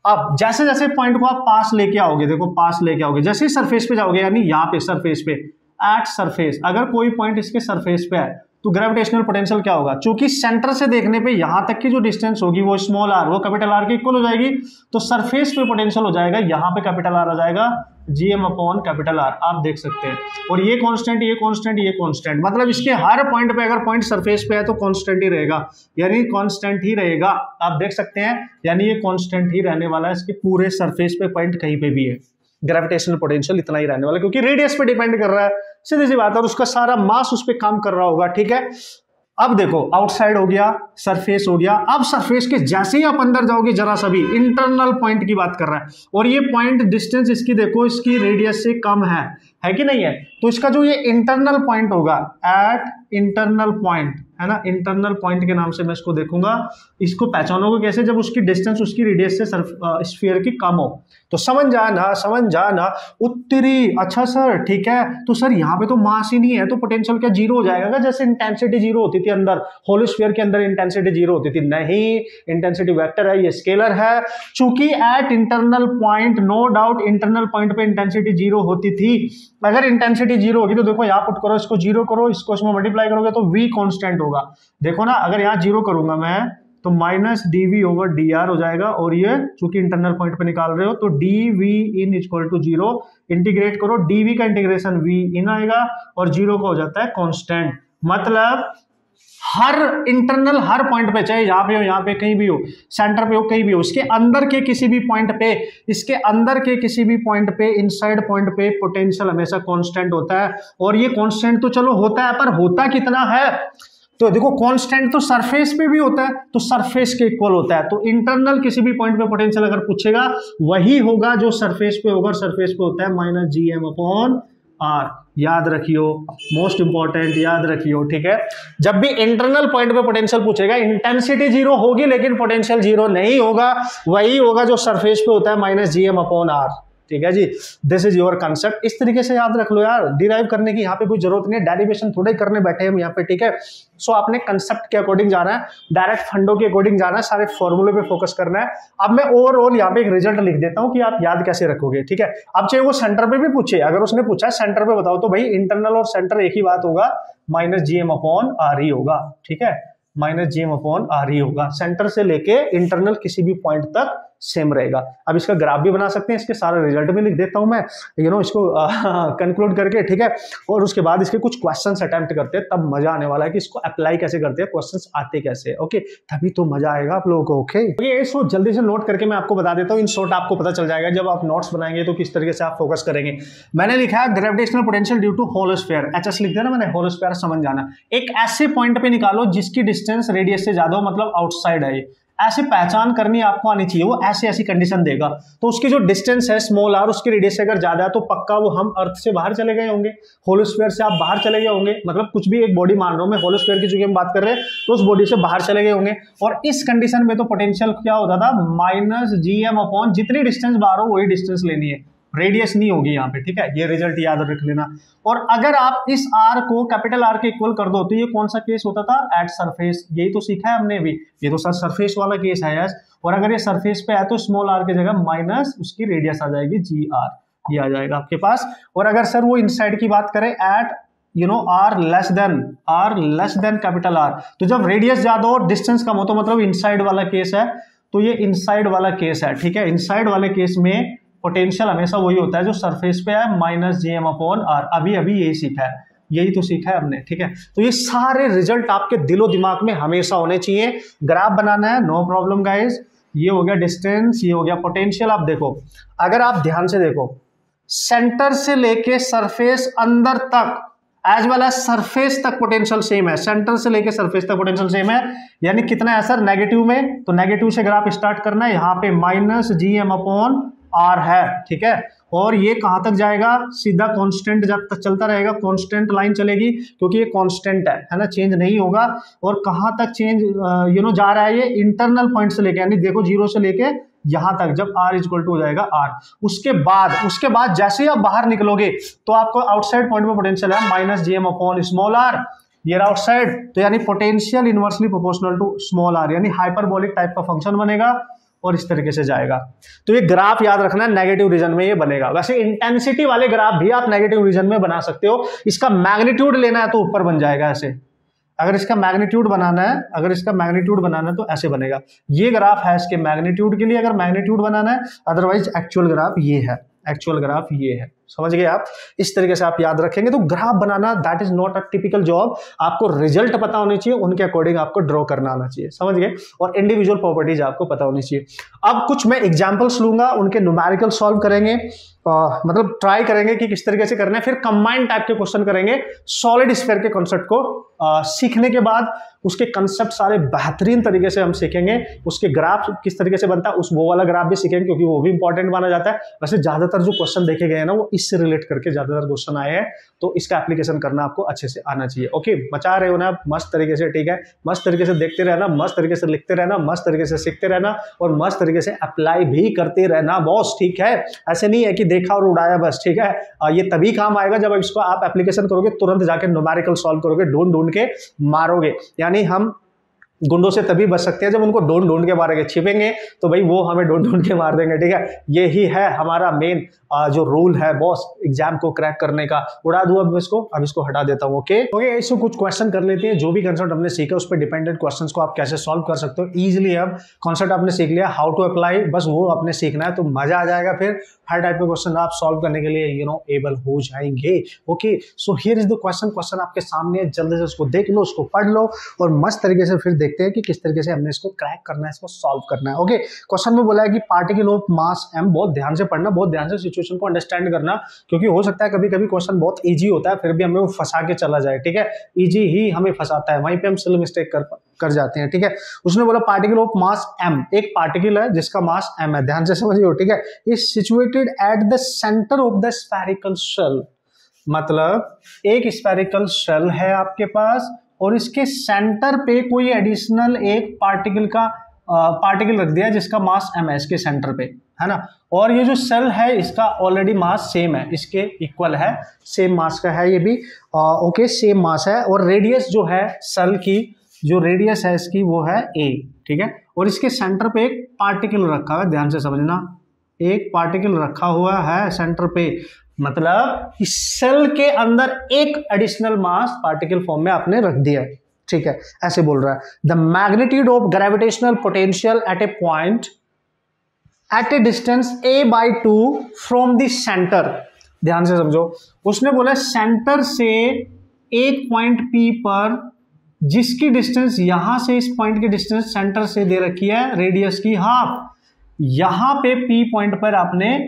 अब जैसे जैसे पॉइंट को आप पास लेके आओगे, देखो पास लेके आओगे, जैसे ही सरफेस पे जाओगे, यानी यहाँ पे सरफेस पे, एट सरफेस, अगर कोई पॉइंट इसके सरफेस पे है तो ग्रेविटेशनल पोटेंशियल क्या होगा, क्योंकि सेंटर से देखने पे यहां तक की जो डिस्टेंस होगी वो स्मॉल r, वो कैपिटल R के इक्वल हो जाएगी, तो सरफेस पे पोटेंशियल हो जाएगा, यहां पे कैपिटल R आ जाएगा gm/R, आप देख सकते हैं। और ये कांस्टेंट, ये कांस्टेंट, ये कांस्टेंट, मतलब इसके हर पॉइंट पे, अगर पॉइंट सरफेस पे है तो कांस्टेंट ही रहेगा, यानी कांस्टेंट ही रहेगा, आप देख सकते हैं, यानी ये कांस्टेंट ही रहने वाला है, इसके पूरे सरफेस पे पॉइंट कहीं पे भी है, ग्रेविटेशनल पोटेंशियल इतना ही रहने वाला है, क्योंकि रेडियस पे डिपेंड कर रहा है, सीधी सी बात है, और उसका सारा मास उस पर काम कर रहा होगा, ठीक है। अब देखो आउटसाइड हो गया, सरफेस हो गया, अब सरफेस के जैसे ही आप अंदर जाओगे जरा सा भी, इंटरनल पॉइंट की बात कर रहा है, और ये पॉइंट डिस्टेंस इसकी देखो इसकी रेडियस से कम है कि नहीं है, तो इसका जो ये इंटरनल पॉइंट होगा, एट इंटरनल पॉइंट, है ना, इंटरनल पॉइंट के नाम से मैं इसको देखूंगा, इसको पहचानोगे कैसे, जब उसकी डिस्टेंस उसकी रेडियस से स्फीयर की कम हो, तो समझ जाना उत्तरी, अच्छा सर ठीक है, तो सर यहाँ पे तो मास ही नहीं है तो पोटेंशियल क्या जीरो हो जाएगा, जैसे इंटेंसिटी जीरो होती थी अंदर, होल स्फीयर के अंदर इंटेंसिटी जीरो होती थी, नहीं, इंटेंसिटी वेक्टर है, ये स्केलर है, चूंकि at internal point, no doubt internal point पे इंटेंसिटी जीरो होती थी, अगर इंटेंसिटी जीरो होगी तो देखो यहाँ पुट करो, इसको जीरो करो, इसको इसमें मल्टीप्लाई करोगे तो v कांस्टेंट होगा, देखो ना, अगर यहाँ जीरो करूंगा मैं तो -dv/dr हो जाएगा, और ये चूंकि इंटरनल पॉइंट पे निकाल रहे हो तो dv in equal to 0, integrate करो, dv का इंटीग्रेशन v in आएगा और 0 का हो जाता है कांस्टेंट, मतलब हर इंटरनल हर पॉइंट पे, चाहे यहाँ पे हो, यहाँ पे कहीं भी हो, सेंटर पे हो, कहीं भी हो, इसके अंदर के किसी भी पॉइंट पे, इसके अंदर के किसी भी पॉइंट पे, इनसाइड पॉइंट पे पोटेंशियल हमेशा कांस्टेंट होता है, और ये कांस्टेंट तो चलो होता है, पर होता कितना है, तो देखो कांस्टेंट तो सरफेस पे भी होता है, तो सरफेस के इक्वल होता है, तो इंटरनल किसी भी पॉइंट पे पोटेंशियल अगर पूछेगा वही होगा जो सरफेस पे होगा, सरफेस पे होता है -gm/r, याद रखियो, मोस्ट इंपॉर्टेंट याद रखियो, ठीक है। जब भी इंटरनल पॉइंट पे पोटेंशियल पूछेगा, इंटेंसिटी जीरो होगी लेकिन पोटेंशियल जीरो नहीं होगा, वही होगा जो सरफेस पे होता है -gm/r, ठीक है जी, दिस इज योर कंसेप्ट, इस तरीके से याद रख लो यार, डिराइव करने की यहाँ पे कोई जरूरत नहीं है, डेरिवेशन थोड़े करने बैठे हम यहाँ पे, ठीक है। सो आपने कंसेप्ट के अकॉर्डिंग जाना है, डायरेक्ट फंडों के अकॉर्डिंग जाना है, सारे फॉर्मूले पे फोकस करना है। अब मैं ओवरऑल यहाँ पे एक रिजल्ट लिख देता हूँ कि आप याद कैसे रखोगे, ठीक है। अब चाहे वो सेंटर पे भी पूछे, अगर उसने पूछा सेंटर पे बताओ, तो भाई इंटरनल और सेंटर एक ही बात होगा, -gm/r ही होगा, ठीक है, -gm/r ही होगा, सेंटर से लेके इंटरनल किसी भी पॉइंट तक सेम रहेगा। अब इसका ग्राफ भी बना सकते हैं, इसके सारे रिजल्ट भी लिख देता हूं मैं, इसको कंक्लूड करके, ठीक है, और उसके बाद इसके कुछ क्वेश्चंस अटेम्प्ट करते हैं, तब मजा आने वाला है कि इसको अप्लाई कैसे करते हैं, क्वेश्चंस आते कैसे, ओके, तभी तो मजा आएगा आप लोगों को, ओके। इसको जल्दी से नोट करके मैं आपको बता देता हूँ, इन शॉर्ट आपको पता चल जाएगा जब आप नोट्स बनाएंगे तो किस तरीके से आप फोकस करेंगे। मैंने लिखा है gravitational potential due to whole sphere, HS लिख दिया ना मैंने, होल स्फीयर समझ जाना, एक ऐसे पॉइंट पे निकालो जिसकी डिस्टेंस रेडियस से ज्यादा हो, मतलब आउटसाइड है, ऐसे पहचान करनी आपको आनी चाहिए, वो ऐसे ऐसी कंडीशन देगा, तो उसकी जो डिस्टेंस है स्मॉल r, उसकी रेडियस से अगर ज्यादा है तो पक्का वो हम अर्थ से बाहर चले गए होंगे, होल स्फीयर से आप बाहर चले गए होंगे, मतलब कुछ भी एक बॉडी मान रहा हूं मैं, होल स्फीयर की चूंकि हम बात कर रहे हैं तो उस बॉडी से बाहर चले गए होंगे, और इस कंडीशन में तो पोटेंशियल क्या होता था, -gm/, जितनी डिस्टेंस बाहर हो वही डिस्टेंस लेनी है, रेडियस नहीं होगी यहाँ पे, ठीक है, ये रिजल्ट याद रख लेना। और अगर आप इस r को कैपिटल R के इक्वल कर दो तो ये कौन सा केस होता था, एट सरफेस, यही तो सीखा है हमने अभी, ये तो सर सरफेस वाला केस है यस, और अगर ये सरफेस पे है तो स्मॉल r की जगह माइनस उसकी रेडियस आ जाएगी gr, ये आ जाएगा आपके पास। और अगर सर वो इनसाइड की बात करें, at r less than capital R, तो जब रेडियस ज्यादा हो और डिस्टेंस कम हो तो मतलब इनसाइड वाला केस है, तो ये इनसाइड वाला केस है, ठीक है। इनसाइड वाले केस में पोटेंशियल हमेशा वही होता है जो सरफेस पे है, -gm/r, अभी यही सीखा है, यही तो सीखा है हमने, ठीक है। तो ये सारे रिजल्ट आपके दिलो दिमाग में हमेशा होने चाहिए। ग्राफ बनाना है, नो प्रॉब्लम गाइस, ये हो गया डिस्टेंस, ये हो गया पोटेंशियल। आप देखो, अगर आप ध्यान से देखो, सेंटर से लेके सरफेस अंदर तक एज वेल एज सरफेस तक पोटेंशियल सेम है, सेंटर से लेके सरफेस तक पोटेंशियल सेम है। यानी कितना है सर, नेगेटिव में, तो नेगेटिव से ग्राफ स्टार्ट करना है, यहाँ पे -gm/r है, ठीक है। और ये कहां तक जाएगा, सीधा कांस्टेंट जब तक चलता रहेगा, कांस्टेंट लाइन चलेगी क्योंकि ये कांस्टेंट है ना, चेंज नहीं होगा। और कहां तक चेंज जा रहा है, ये इंटरनल पॉइंट से लेके, यानी देखो 0 से लेके यहां तक, जब r इक्वल टू हो जाएगा r, उसके बाद जैसे ही आप बाहर निकलोगे तो आपको आउटसाइड पॉइंट में पोटेंशियल है -gm/r, ये आउटसाइड, तो यानी potential inversely proportional to small r, यानी हाइपरबोलिक टाइप का फंक्शन बनेगा और इस तरीके से जाएगा। तो ये ग्राफ याद रखना, नेगेटिव रीजन में ये बनेगा। वैसे इंटेंसिटी वाले ग्राफ भी आप नेगेटिव रीजन में बना सकते हो, इसका मैग्नीट्यूड लेना है तो ऊपर बन जाएगा ऐसे। अगर इसका मैग्नीट्यूड बनाना है तो ऐसे बनेगा। ये ग्राफ है इसके मैग्नीट्यूड के लिए अगर मैग्नीट्यूड बनाना है, अदरवाइज एक्चुअल ग्राफ ये है, समझ गए आप। इस तरीके से आप याद रखेंगे। तो graph banana that is not a typical job, आपको रिजल्ट पता होनी चाहिए, उनके अकॉर्डिंग आपको ड्रॉ करना आना चाहिए, समझ गए। और इंडिविजुअल प्रॉपर्टीज आपको पता होनी चाहिए। अब कुछ मैं एग्जांपल्स लूंगा, उनके न्यूमेरिकल सॉल्व करेंगे, मतलब ट्राई करेंगे कि किस तरीके से करना है, फिर कंबाइंड टाइप के क्वेश्चन करेंगे। सॉलिड स्फीयर के कॉन्सेप्ट को सीखने के बाद उसके कंसेप्ट सारे बेहतरीन तरीके से हम सीखेंगे, उसके ग्राफ किस तरीके से बनता है वो वाला ग्राफ भी सीखेंगे, क्योंकि वो भी इंपॉर्टेंट माना जाता है। वैसे ज्यादातर जो क्वेश्चन देखे गए हैं ना, वो इससे रिलेट करके ज्यादातर क्वेश्चन आए हैं, तो इसका एप्लीकेशन करना आपको अच्छे से आना चाहिए। ओके, बचा रहे हो ना मस्त तरीके से, ठीक है। मस्त तरीके से देखते रहना, मस्त तरीके से लिखते रहना, मस्त तरीके से सीखते रहना, और मस्त तरीके से अप्लाई भी करते रहना बॉस, ठीक है। ऐसे नहीं है कि देखा और उड़ाया बस, ठीक है। ये तभी काम आएगा जब इसको आप एप्लीकेशन करोगे, तुरंत जाके न्यूमेरिकल सॉल्व करोगे, ढूंढ के मारोगे। यानी हम गुंडों से तभी बच सकते हैं जब उनको ढूंढ के मारेंगे, छिपेंगे तो भाई वो हमें ढूंढ के मार देंगे, ठीक है। यही है हमारा मेन जो रूल है बॉस, एग्जाम को क्रैक करने का। उड़ा दूं अब इसको हटा देता हूं। ओके, इसको कुछ क्वेश्चन कर लेते हैं। जो भी कंसेप्ट हमने सीखा उस पर डिपेंडेंट क्वेश्चंस को आप कैसे सॉल्व कर सकते हो इजीली। अब कॉन्सेप्ट आपने सीख लिया, हाउ टू अप्लाई, बस वो आपने सीखना है, तो मजा आ जाएगा। फिर हर टाइप के क्वेश्चन आप सॉल्व करने के लिए एबल हो जाएंगे। Okay, so here is the question आपके सामने है, जल्दी से उसको देख लो, उसको पढ़ लो, और मस्त तरीके से फिर देखते हैं कि किस तरीके से हमने इसको क्रैक करना है, इसको सॉल्व करना है। ओके, क्वेश्चन में बोला है कि पार्टिकल ऑफ मास m, बहुत ध्यान से पढ़ना, बहुत ध्यान से सिचुएशन को अंडरस्टैंड करना, क्योंकि हो सकता है कभी कभी क्वेश्चन बहुत इजी होता है, फिर भी हमें वो फंसा के चला जाए, ठीक है। इजी ही हमें फंसाता है, वहीं पे हम सिल मिस्टेक कर जाते हैं, ठीक है। उसने बोला पार्टिकल ऑफ मास m, एक पार्टिकल है जिसका मास m है, ध्यान से समझिए, ठीक है। Is situated at the centre of the spherical shell, मतलब एक स्फेरिकल शेल है आपके पास, और इसके सेंटर पे कोई एडिशनल एक पार्टिकल रख दिया जिसका मास m है, इसके सेंटर पे, है ना। और ये जो सेल है इसका ऑलरेडी मास सेम है, इसके इक्वल है, सेम मास का है ये भी। ओके, सेम मास है, और रेडियस जो है सेल की, जो रेडियस है इसकी वो है a, ठीक है। और इसके सेंटर पे एक पार्टिकल रखा हुआ है, ध्यान से समझना, एक पार्टिकल रखा हुआ है सेंटर पे, मतलब इस सेल के अंदर एक एडिशनल मास पार्टिकल फॉर्म में आपने रख दिया है, ठीक है। ऐसे बोल रहा है the magnitude of gravitational potential at a point at a distance a/2 from the centre, ध्यान से समझो। उसने बोला सेंटर से एक पॉइंट P पर जिसकी डिस्टेंस यहां से इस पॉइंट की डिस्टेंस सेंटर से दे रखी है रेडियस की हाफ, यहां पे P पॉइंट पर आपने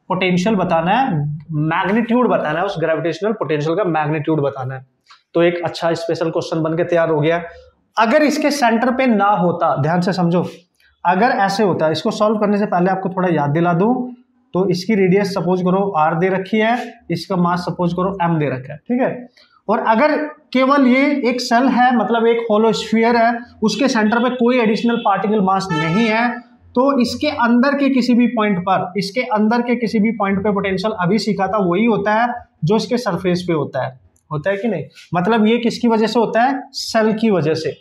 पोटेंशियल बताना है, मैग्नीट्यूड बताना है, उस ग्रेविटेशनल पोटेंशियल का मैग्नीट्यूड बताना है। तो एक अच्छा स्पेशल क्वेश्चन बनके तैयार हो गया। अगर इसके सेंटर पे ना होता, ध्यान से समझो, अगर ऐसे होता, इसको सॉल्व करने से पहले आपको थोड़ा याद दिला दूं, तो इसकी रेडियस सपोज करो r दे रखी है, इसका मास सपोज करो m दे रखा है, ठीक है। और अगर केवल ये एक सेल है, मतलब एक होलो स्फीयर है, उसके सेंटर पे कोई एडिशनल पार्टिकल मास नहीं है, तो इसके अंदर के किसी भी पॉइंट पे पोटेंशियल अभी सीखा था वही होता है जो इसके सरफेस पे होता है कि नहीं। मतलब ये किसकी वजह से होता है, सेल की वजह से,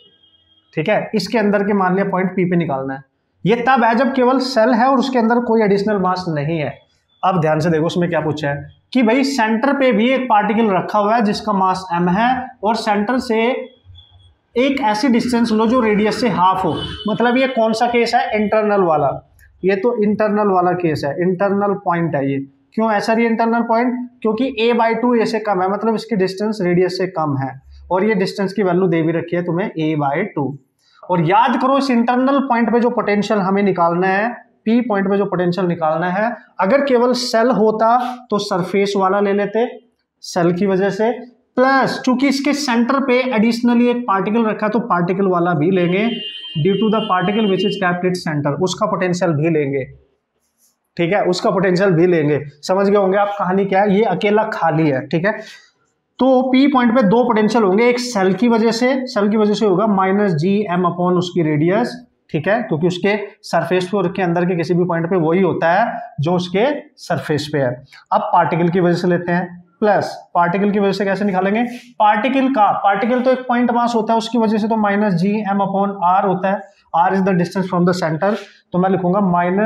ठीक है। इसके अंदर के मान लिया पॉइंट P पे निकालना है, ये तब है जब केवल सेल है और उसके अंदर कोई एडिशनल मास नहीं है। अब ध्यान से देखो उसमें क्या पूछा है कि भाई सेंटर पे भी एक पार्टिकल रखा हुआ है जिसका मास m है, और सेंटर से एक ऐसी डिस्टेंस लो जो रेडियस से हाफ हो। मतलब ये कौन सा केस है, इंटरनल वाला, ये तो इंटरनल वाला केस है, इंटरनल पॉइंट है ये। क्यों ऐसा रही इंटरनल पॉइंट, क्योंकि a/2 a से कम है, मतलब इसकी डिस्टेंस रेडियस से कम है, और ये डिस्टेंस की वैल्यू दे भी रखी है तुम्हें a/2। और याद करो इस इंटरनल पॉइंट पे जो पोटेंशियल हमें निकालना है P पॉइंट पे जो पोटेंशियल निकालना है, अगर केवल सेल होता तो सरफेस वाला ले लेते सेल की वजह से, प्लस चूंकि इसके सेंटर पे एडिशनली एक पार्टिकल रखा तो पार्टिकल वाला भी लेंगे, due to the particle which is kept it centre, उसका पोटेंशियल भी लेंगे, ठीक है, उसका पोटेंशियल भी लेंगे। समझ गए होंगे आप कहानी क्या है, ये अकेला खाली है, ठीक है। तो P पॉइंट पे दो पोटेंशियल होंगे, एक सेल की वजह से होगा -gm अपॉन उसकी रेडियस, ठीक है, क्योंकि उसके सरफेस पे और के अंदर के किसी भी पॉइंट पे वही होता है जो उसके सरफेस पे है। अब पार्टिकल की वजह से लेते हैं, प्लस पार्टिकल की वजह से कैसे निकालेंगे, पार्टिकल तो एक पॉइंट मास होता है, उसकी वजह से तो -gm अपॉन r होता है, r is the distance from the centre, तो मैं लिखूंगा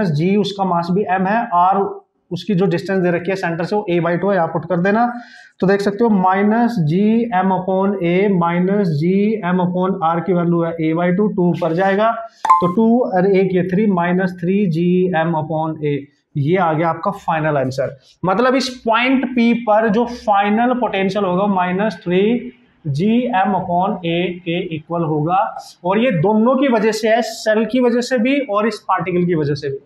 -g, उसका मास भी m है, r उसकी जो डिस्टेंस दे रखी है सेंटर से वो a/2 है, यहाँ पुट कर देना, तो देख सकते हो -gm upon a -gm upon r की वैल्यू है a/2, 2 पर जाएगा तो 2 और 1 ये 3 -3gm अपॉन a, ये आ गया आपका फाइनल आंसर। मतलब इस पॉइंट P पर जो फाइनल पोटेंशियल होगा -3gm अपॉन a के इक्वल होगा, और ये दोनों की वजह से है, सेल की वजह से भी और इस पार्टिकल की वजह से भी।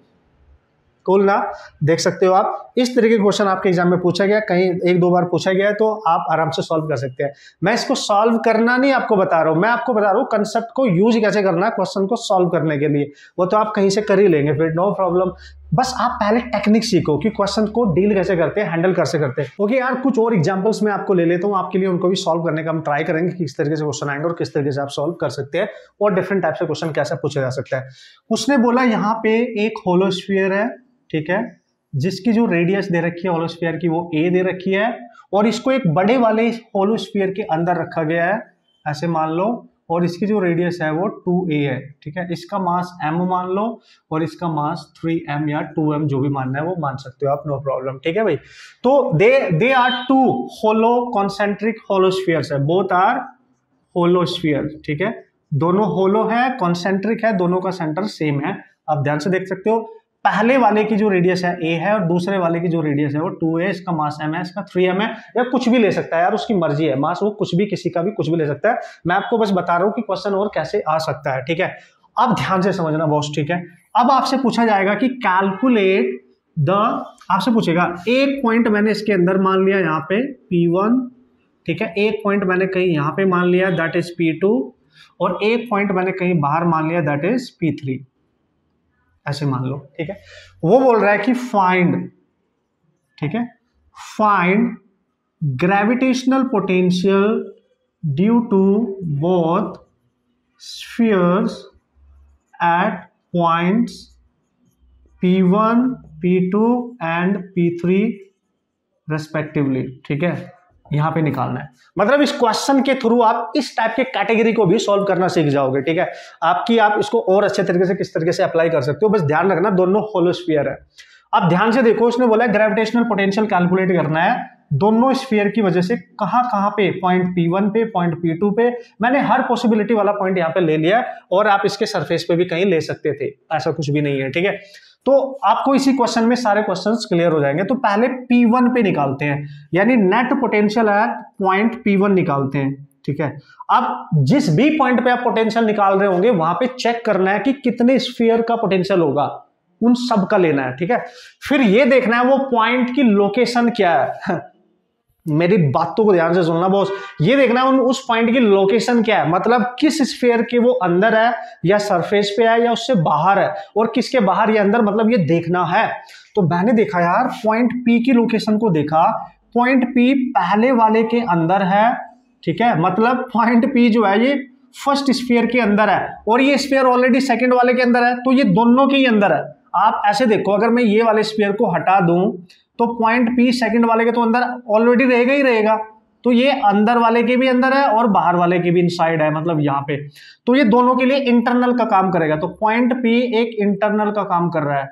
कूल ना, देख सकते हो आप, इस तरीके के क्वेश्चन आपके एग्जाम में पूछा गया, कहीं एक दो बार पूछा गया है, तो आप आराम से सॉल्व कर सकते हैं। मैं इसको सॉल्व करना नहीं आपको बता रहा हूं, मैं आपको बता रहा हूं कंसेप्ट को यूज कैसे करना है क्वेश्चन को सॉल्व करने के लिए, वो तो आप कहीं से कर ही लेंगे फिर, नो प्रॉब्लम। बस आप पहले टेक्निक सीखो कि क्वेश्चन को डील कैसे करते हैं, हैंडल कैसे करते हैं। ओके यार, कुछ और एग्जांपल्स मैं आपको ले लेता हूं, आपके लिए उनको भी सॉल्व करने का हम ट्राई करेंगे कि किस तरीके से क्वेश्चन आएंगे और किस तरीके से आप सॉल्व कर सकते हैं, और डिफरेंट टाइप से क्वेश्चन कैसे पूछा जा सकता है। उसने बोला यहाँ पे एक होलोस्फीयर है, ठीक है, जिसकी जो रेडियस दे रखी है होलोस्फीयर की वो a दे रखी है, और इसको एक बड़े वाले होलोस्फीयर के अंदर रखा गया है, ऐसे मान लो, और इसकी जो रेडियस है वो 2a है, ठीक है, इसका मास m मान लो और इसका मास 3m या 2m, जो भी मानना है वो मान सकते हो आप, नो प्रॉब्लम, ठीक है भाई। तो they are two hollow concentric hollow spheres है, बोथ आर होलोस्फीयर, ठीक है, दोनों होलो है, कॉन्सेंट्रिक है, दोनों का सेंटर सेम है। आप ध्यान से देख सकते हो, पहले वाले की जो रेडियस है a है और दूसरे वाले की जो रेडियस है वो 2a, इसका मास m है, इसका 3m है, या कुछ भी ले सकता है यार, उसकी मर्जी है, मास वो कुछ भी, किसी का भी कुछ भी ले सकता है। मैं आपको बस बता रहा हूं कि क्वेश्चन और कैसे आ सकता है, ठीक है। अब ध्यान से समझना बॉस, ठीक है। अब आपसे पूछा जाएगा कि कैलकुलेट द, आपसे पूछेगा एक पॉइंट मैंने इसके अंदर मान लिया यहाँ पे P1, ठीक है, एक पॉइंट मैंने कहीं यहाँ पे मान लिया दैट इज P2, और एक पॉइंट मैंने कहीं बाहर मान लिया दैट इज P3, ऐसे मान लो, ठीक है। वो बोल रहा है कि फाइंड, ठीक है, find gravitational potential due to both spheres at points P1, P2 and P3 respectively, ठीक है, यहां पे निकालना है। मतलब इस क्वेश्चन के थ्रू आप इस टाइप के कैटेगरी को भी सॉल्व करना सीख जाओगे, ठीक है। आप इसको और अच्छे तरीके से किस तरीके से अप्लाई कर सकते हो, बस ध्यान रखना दोनों होलोस्फीयर है। अब ध्यान से देखो, उसने बोला ग्रेविटेशनल पोटेंशियल कैलकुलेट करना है दोनों स्फीयर की वजह से, कहां पे, पॉइंट P1 पे, पॉइंट P2 पे, मैंने हर पॉसिबिलिटी वाला पॉइंट यहाँ पे ले लिया, और आप इसके सरफेस पे भी कहीं ले सकते थे, ऐसा कुछ भी नहीं है, ठीक है। तो आपको इसी क्वेश्चन में सारे क्वेश्चंस क्लियर हो जाएंगे। तो पहले P1 पे निकालते हैं, यानी net potential at point P1 निकालते हैं, ठीक है। अब जिस भी पॉइंट पे आप पोटेंशियल निकाल रहे होंगे वहां पे चेक करना है कि कितने स्फीयर का पोटेंशियल होगा, उन सब का लेना है, ठीक है। फिर ये देखना है वो पॉइंट की लोकेशन क्या है मेरी बातों को ध्यान से सुनना बॉस, ये देखना है उस पॉइंट की लोकेशन क्या है, मतलब किस स्फीयर के वो अंदर है या सरफेस पे है या उससे बाहर है, और किसके बाहर या अंदर, मतलब ये देखना है। तो मैंने देखा यार पॉइंट P की लोकेशन को देखा, पॉइंट P पहले वाले के अंदर है, ठीक है, मतलब पॉइंट P जो है ये फर्स्ट स्फीयर के अंदर है, और ये स्फीयर ऑलरेडी सेकंड वाले के अंदर है, तो ये दोनों के ही अंदर है। आप ऐसे देखो, अगर मैं ये वाले स्फीयर को हटा दूं तो पॉइंट P सेकंड वाले के तो अंदर ऑलरेडी रहेगा ही रहेगा, तो ये अंदर वाले के भी अंदर है और बाहर वाले के भी इनसाइड है, मतलब यहाँ पे, तो ये दोनों के लिए इंटरनल का काम करेगा। तो पॉइंट P एक इंटरनल का काम कर रहा है,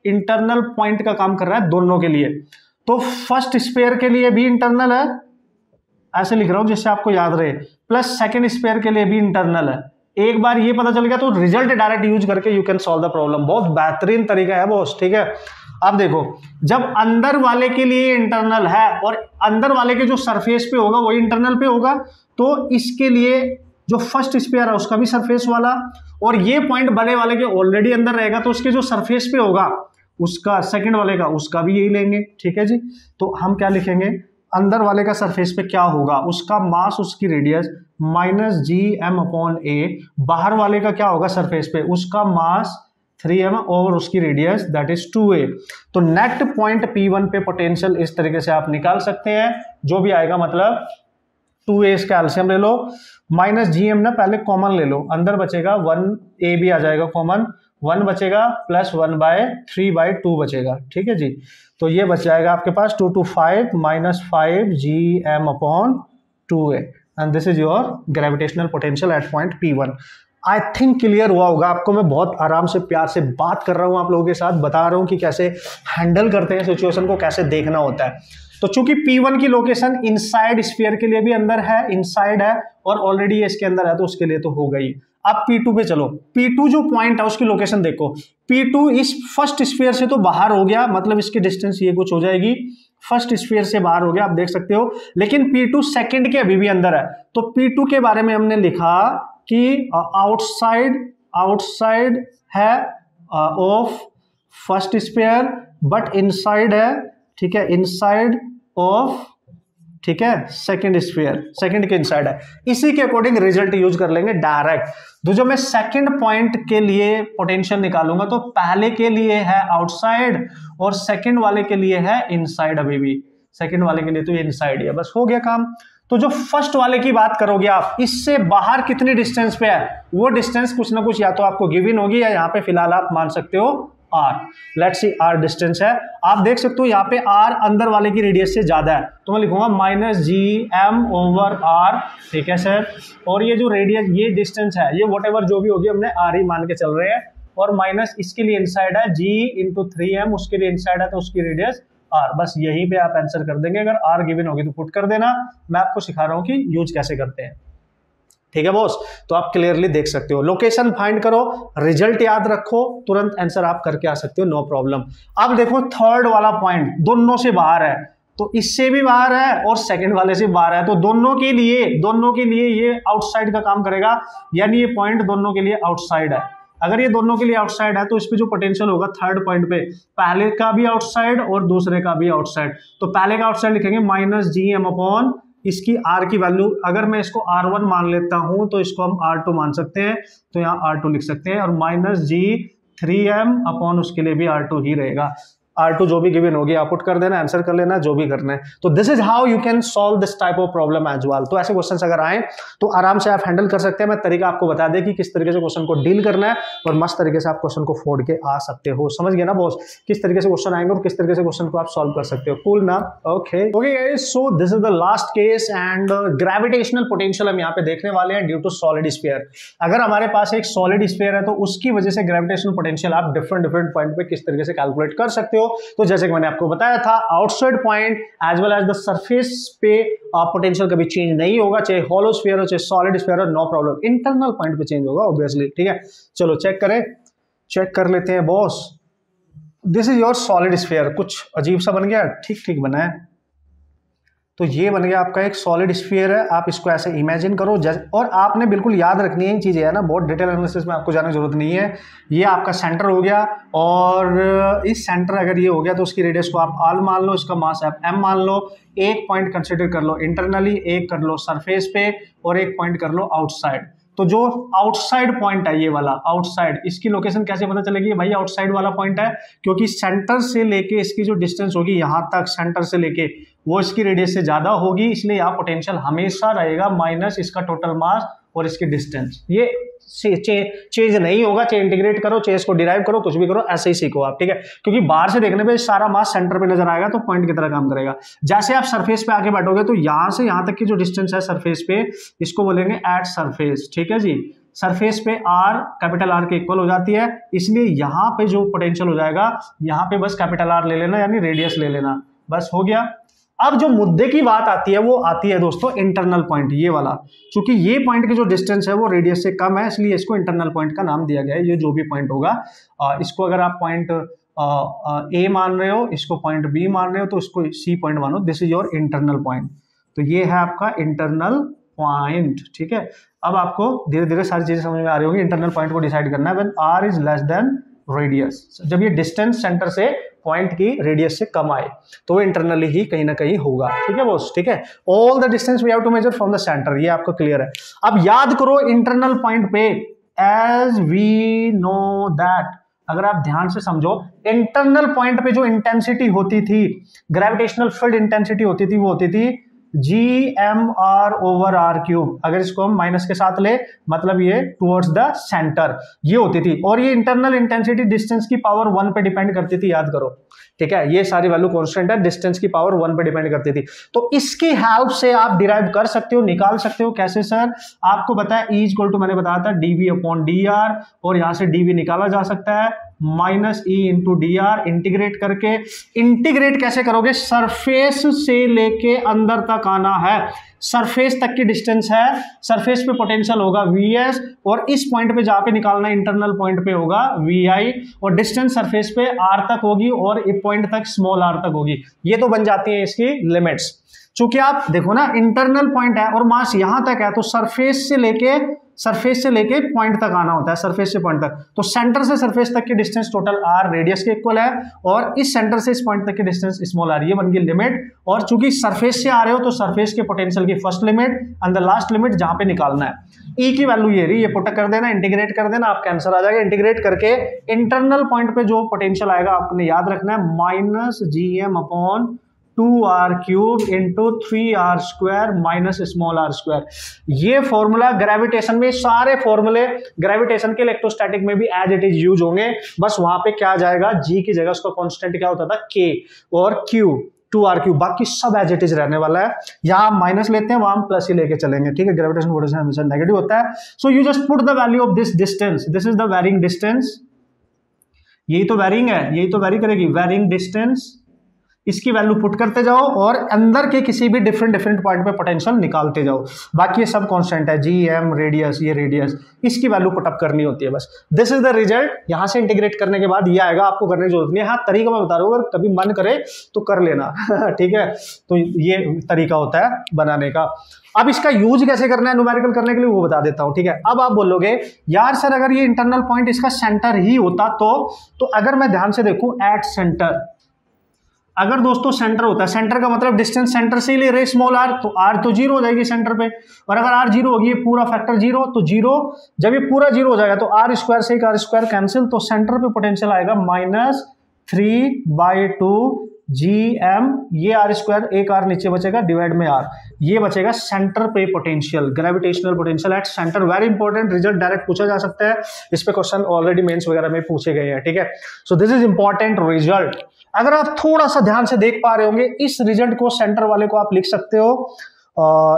इंटरनल पॉइंट का काम कर रहा है दोनों के लिए। तो फर्स्ट स्फीयर के लिए भी इंटरनल है, ऐसे लिख रहा हूं जिससे आपको याद रहे, प्लस सेकंड स्फीयर के लिए भी इंटरनल है। एक बार ये पता चल गया तो रिजल्ट डायरेक्ट यूज करके you can solve the problem, बहुत बेहतरीन तरीका है बॉस, ठीक है। अब देखो, जब अंदर वाले के लिए इंटरनल है और अंदर वाले के जो सरफेस पे होगा वही इंटरनल पे होगा, तो इसके लिए जो फर्स्ट स्फीयर है उसका भी सरफेस वाला, और ये पॉइंट बड़े वाले के ऑलरेडी अंदर रहेगा तो उसके जो सरफेस पे होगा उसका सेकंड वाले का उसका भी यही लेंगे, ठीक है जी। तो हम क्या लिखेंगे, अंदर वाले का सरफेस पे क्या होगा, उसका मास उसकी radius minus G M upon a, बाहर वाले का क्या होगा सरफेस पे, उसका मास 3m और उसकी रेडियस दैट इज 2a। तो नेट पॉइंट P1 पे पोटेंशियल इस तरीके से आप निकाल सकते हैं, जो भी आएगा मतलब 2a इसका एलसीएम ले लो, माइनस जीएम ना पहले कॉमन ले लो, अंदर बचेगा 1a भी आ जाएगा कॉमन, 1 बचेगा प्लस 1/3/2 बचेगा, ठीक है जी। तो ये बच जाएगा आपके पास 2 to 5 minus 5 GM upon 2a and this is your gravitational potential at point P1। I think clear हुआ होगा आपको, मैं बहुत आराम से प्यार से बात कर रहा हूं आप लोगों के साथ, बता रहा हूं कि कैसे हैंडल करते हैं सिचुएशन को, कैसे देखना होता है। तो चूंकि P1 की लोकेशन इनसाइड स्फीयर के लिए भी अंदर है, इनसाइड है, और ऑलरेडी इसके अंदर है तो उसके लिए तो हो गई। अब P2 पे चलो, P2 जो पॉइंट है उसकी लोकेशन देखो, P2 इस फर्स्ट स्फीयर से तो बाहर हो गया, मतलब इसकी डिस्टेंस ये कुछ हो जाएगी, फर्स्ट स्फीयर से बाहर हो गया आप देख सकते हो, लेकिन P2 सेकंड के अभी भी अंदर है। तो P2 के बारे में हमने लिखा कि आउटसाइड है of first sphere but inside है, ठीक है, इनसाइड ऑफ, ठीक है, सेकंड स्फीयर, सेकंड के इनसाइड है। इसी के अकॉर्डिंग रिजल्ट यूज कर लेंगे डायरेक्ट। तो जो मैं सेकंड पॉइंट के लिए पोटेंशियल निकालूंगा तो पहले के लिए है आउटसाइड और सेकंड वाले के लिए है इनसाइड, अभी भी सेकंड वाले के लिए तो ये इनसाइड है, बस हो गया काम। तो जो फर्स्ट वाले की बात करोगे आप, इससे बाहर कितनी डिस्टेंस पे है, वो डिस्टेंस कुछ ना कुछ या तो आपको गिवन होगी या यहाँ पे फिलहाल आप मान सकते हो R. Let's see R distance है, आप देख सकते हो यहाँ पे आर अंदर वाले की रेडियस से ज्यादा है, तो मैं लिखूंगा minus G M over R, ठीक है सर। और ये जो रेडियस, ये डिस्टेंस है, ये वट एवर जो भी होगी हमने आर ही मान के चल रहे हैं, और माइनस इसके लिए इनसाइड है जी इंटू 3m, उसके लिए इनसाइड है तो उसकी रेडियस आर। बस यहीं पे आप आंसर कर देंगे, अगर आर गिवन होगी तो पुट कर देना, मैं आपको सिखा रहा हूं कि यूज कैसे करते हैं, ठीक है बॉस। तो आप क्लियरली देख सकते हो, लोकेशन फाइंड करो, रिजल्ट याद रखो, तुरंत आंसर आप करके आ सकते हो, नो प्रॉब्लम। अब देखो थर्ड वाला पॉइंट दोनों से बाहर है, तो इससे भी बाहर है और सेकंड वाले से बाहर है, तो दोनों के लिए ये आउटसाइड का काम करेगा, यानी ये पॉइंट दोनों के लिए आउटसाइड है। अगर ये दोनों के लिए आउटसाइड है तो इस पे जो पोटेंशियल होगा थर्ड पॉइंट पे, पहले का भी आउटसाइड और दूसरे का भी आउटसाइड। तो पहले का आउटसाइड लिखेंगे माइनस जी एम अपॉन इसकी आर की वैल्यू, अगर मैं इसको R1 मान लेता हूं तो इसको हम R2 मान सकते हैं, तो यहाँ R2 लिख सकते हैं, और माइनस जी 3m अपॉन उसके लिए भी R2 ही रहेगा। R2 जो भी गिवन होगी आप पुट कर देना, आंसर कर लेना, जो भी करना है। तो this is how you can solve this type of problem as well. तो ऐसे क्वेश्चंस अगर आए तो आराम से आप हैंडल कर सकते हैं। मैं तरीका आपको बता दें कि किस तरीके से क्वेश्चन को डील करना है, और मस्त तरीके से आप क्वेश्चन को फोड़ के आ सकते हो। समझ गए ना बॉस, किस तरीके से क्वेश्चन आएंगे और किस तरीके से क्वेश्चन को आप सॉल्व कर सकते हो। कूल ना, okay guys, so this is the last case and gravitational potential हम यहाँ पे देखने वाले हैं ड्यू टू सॉलिड स्फीयर। अगर हमारे पास एक सॉलिड स्फीयर है तो उसकी वजह से ग्रेविटेशनल पोटेंशियल आप डिफरेंट पॉइंट पे किस तरीके से कैलकुलेट कर सकते हो। तो जैसे कि मैंने आपको बताया था, outside point as well as the surface पे पोटेंशियल कभी चेंज नहीं होगा, चाहे हॉलो स्फीयर हो चाहे सॉलिड स्फीयर हो, नो प्रॉब्लम। इंटरनल पॉइंट पे चेंज होगा ऑब्वियसली, ठीक है। चलो चेक कर लेते हैं boss. This is your solid sphere, कुछ अजीब सा बन गया, ठीक बना है। तो ये बन गया आपका एक सॉलिड स्फीयर है, आप इसको ऐसे इमेजिन करो। और आपने बिल्कुल याद रखनी है चीजें, है ना, बहुत डिटेल एनालिसिस में आपको जाने की जरूरत नहीं है। ये आपका सेंटर हो गया, और इस सेंटर अगर ये हो गया तो उसकी रेडियस को आप आर मान लो, इसका मास आप एम मान लो। एक पॉइंट कंसिडर कर लो इंटरनली, एक कर लो सरफेस पे, और एक पॉइंट कर लो आउटसाइड। तो जो आउटसाइड पॉइंट है ये वाला आउटसाइड, इसकी लोकेशन कैसे पता चलेगी भाई, आउटसाइड वाला पॉइंट है, क्योंकि सेंटर से लेके इसकी जो डिस्टेंस होगी यहाँ तक, सेंटर से लेके वो इसकी रेडियस से ज्यादा होगी, इसलिए यहाँ पोटेंशियल हमेशा रहेगा माइनस इसका टोटल मास और इसकी डिस्टेंस। ये चेंज नहीं होगा, चाहे इंटीग्रेट करो, चाहे इसको डिराइव करो, कुछ भी करो, ऐसे ही सीखो आप, ठीक है। क्योंकि बाहर से देखने पे सारा मास सेंटर पे नजर आएगा तो पॉइंट की तरह काम करेगा। जैसे आप सरफेस पे आके बैठोगे तो यहां से यहां तक की जो डिस्टेंस है सरफेस पे, इसको बोलेंगे एट सरफेस, ठीक है जी। सरफेस पे आर कैपिटल आर के इक्वल हो जाती है, इसलिए यहाँ पे जो पोटेंशियल हो जाएगा, यहाँ पे बस कैपिटल आर ले लेना, यानी रेडियस ले लेना, बस हो गया। अब जो मुद्दे की बात आती है वो आती है दोस्तों इंटरनल पॉइंट, ये वाला। क्योंकि ये पॉइंट की जो डिस्टेंस है वो रेडियस से कम है, इसलिए इसको इंटरनल पॉइंट का नाम दिया गया है। ये जो भी पॉइंट होगा, इसको अगर आप पॉइंट ए मान रहे हो, इसको पॉइंट बी मान रहे हो, तो इसको सी पॉइंट मानो, this is your internal point. तो ये है आपका इंटरनल पॉइंट। ठीक है, अब आपको धीरे धीरे सारी चीजें समझ में आ रही होंगी। इंटरनल पॉइंट को डिसाइड करना है when r is less than radius, जब ये डिस्टेंस सेंटर से पॉइंट की रेडियस से कम आए तो वो इंटरनली ही कहीं ना कहीं होगा। ठीक है बॉस, ठीक है। All the distance we have to measure from the centre, ये आपको क्लियर है। अब याद करो इंटरनल पॉइंट पे, एज वी नो दैट, अगर आप ध्यान से समझो, इंटरनल पॉइंट पे जो इंटेंसिटी होती थी, ग्रेविटेशनल फील्ड इंटेंसिटी होती थी, वो होती थी GMR ओवर R क्यूब। अगर इसको हम माइनस के साथ ले, मतलब ये टुवर्ड्स द सेंटर, ये होती थी। और ये इंटरनल इंटेंसिटी डिस्टेंस की पावर 1 पे डिपेंड करती थी, याद करो। ठीक है, ये सारी वैल्यू कांस्टेंट है, डिस्टेंस की पावर 1 पे डिपेंड करती थी। तो इसकी हेल्प से आप डिराइव कर सकते हो, निकाल सकते हो। कैसे सर? आपको बताया E इक्वल टू, मैंने बताया था dV अपॉन dr, और यहां से dV निकाला जा सकता है minus E into dr। Integrate करके, इंटीग्रेट कैसे करोगे? सरफेस से लेके अंदर तक आना है, सरफेस तक की डिस्टेंस है, सरफेस पे पोटेंशियल होगा Vs, और इस पॉइंट पे जहां पे निकालना है इंटरनल पॉइंट पे होगा Vi, और डिस्टेंस सरफेस पे r तक होगी और एक पॉइंट तक स्मॉल r तक होगी। ये तो बन जाती है इसकी लिमिट्स। चूंकि आप देखो ना, इंटरनल पॉइंट है और मास यहां तक है, तो सरफेस से लेके पॉइंट तक आना होता है, सरफेस से पॉइंट तक। तो सेंटर से सरफेस तक की डिस्टेंस टोटल r रेडियस के इक्वल है, और इस सेंटर से इस पॉइंट तक की डिस्टेंस स्मॉल r, ये बन गई लिमिट। और चूंकि सरफेस से आ रहे हो तो सरफेस के पोटेंशियल की first limit and the last limit जहां पे निकालना है। E की वैल्यू ये रही, ये पुट कर देना, इंटीग्रेट कर देना, आपका आंसर आ जाएगा। इंटीग्रेट करके इंटरनल पॉइंट पे जो पोटेंशियल आएगा आपने याद रखना है, minus GM upon 2r cube into 3r square minus small r square. ये फॉर्मूला ग्रेविटेशन में, सारे फॉर्मूले ग्रेविटेशन के इलेक्ट्रोस्टैटिक में भी एज इट इज यूज होंगे। बस वहां पे क्या जाएगा, g की जगह उसका कांस्टेंट क्या होता था, k, और q 2r क्यूब, बाकी सब एज इट इज रहने वाला है। यहां हम माइनस लेते हैं, वहां हम प्लस ही लेके चलेंगे। ठीक है, ग्रेविटेशन पोटेंशियल हमेशा नेगेटिव होता है। So you just put the value of this distance, this is the varying distance, यही तो वेरिंग है, यही तो वेरी करेगी, वेरिंग डिस्टेंस। इसकी वैल्यू पुट करते जाओ और अंदर के किसी भी डिफरेंट पॉइंट पे पोटेंशियल निकालते जाओ। बाकी ये सब कांस्टेंट है, GM रेडियस, ये रेडियस, इसकी वैल्यू पुटअप करनी होती है बस। This is the result. यहां से इंटीग्रेट करने के बाद ये आएगा, आपको करने की जरूरत नहीं है। हाँ, तरीका मैं बता रहा हूँ, अगर कभी मन करे तो कर लेना। ठीक है, तो ये तरीका होता है बनाने का। अब इसका यूज कैसे करना है न्यूमेरिकल करने के लिए, वो बता देता हूं। ठीक है, अब आप बोलोगे यार सर अगर ये इंटरनल पॉइंट इसका सेंटर ही होता तो अगर मैं ध्यान से देखूं, एट सेंटर, अगर दोस्तों सेंटर होता है, सेंटर का मतलब डिस्टेंस सेंटर से ही ले रहे स्मॉल r, तो r तो जीरो हो जाएगी सेंटर पे। और अगर r जीरो होगी, पूरा फैक्टर जीरो, तो जीरो, जब ये पूरा जीरो हो जाएगा तो r स्क्वायर से एक r स्क्वायर कैंसिल, तो सेंटर पे पोटेंशियल आएगा -3/2 GM, ये r स्क्वायर, एक r नीचे बचेगा, डिवाइड में r, ये बचेगा सेंटर पे potential, gravitational potential at centre. Very important, result direct पूछा जा सकता है, इस पे क्वेश्चन ऑलरेडी मेंस वगैरह में पूछे गए हैं। ठीक है, सो दिस इज इंपॉर्टेंट रिजल्ट। अगर आप थोड़ा सा ध्यान से देख पा रहे होंगे, इस रिजल्ट को, सेंटर वाले को आप लिख सकते हो,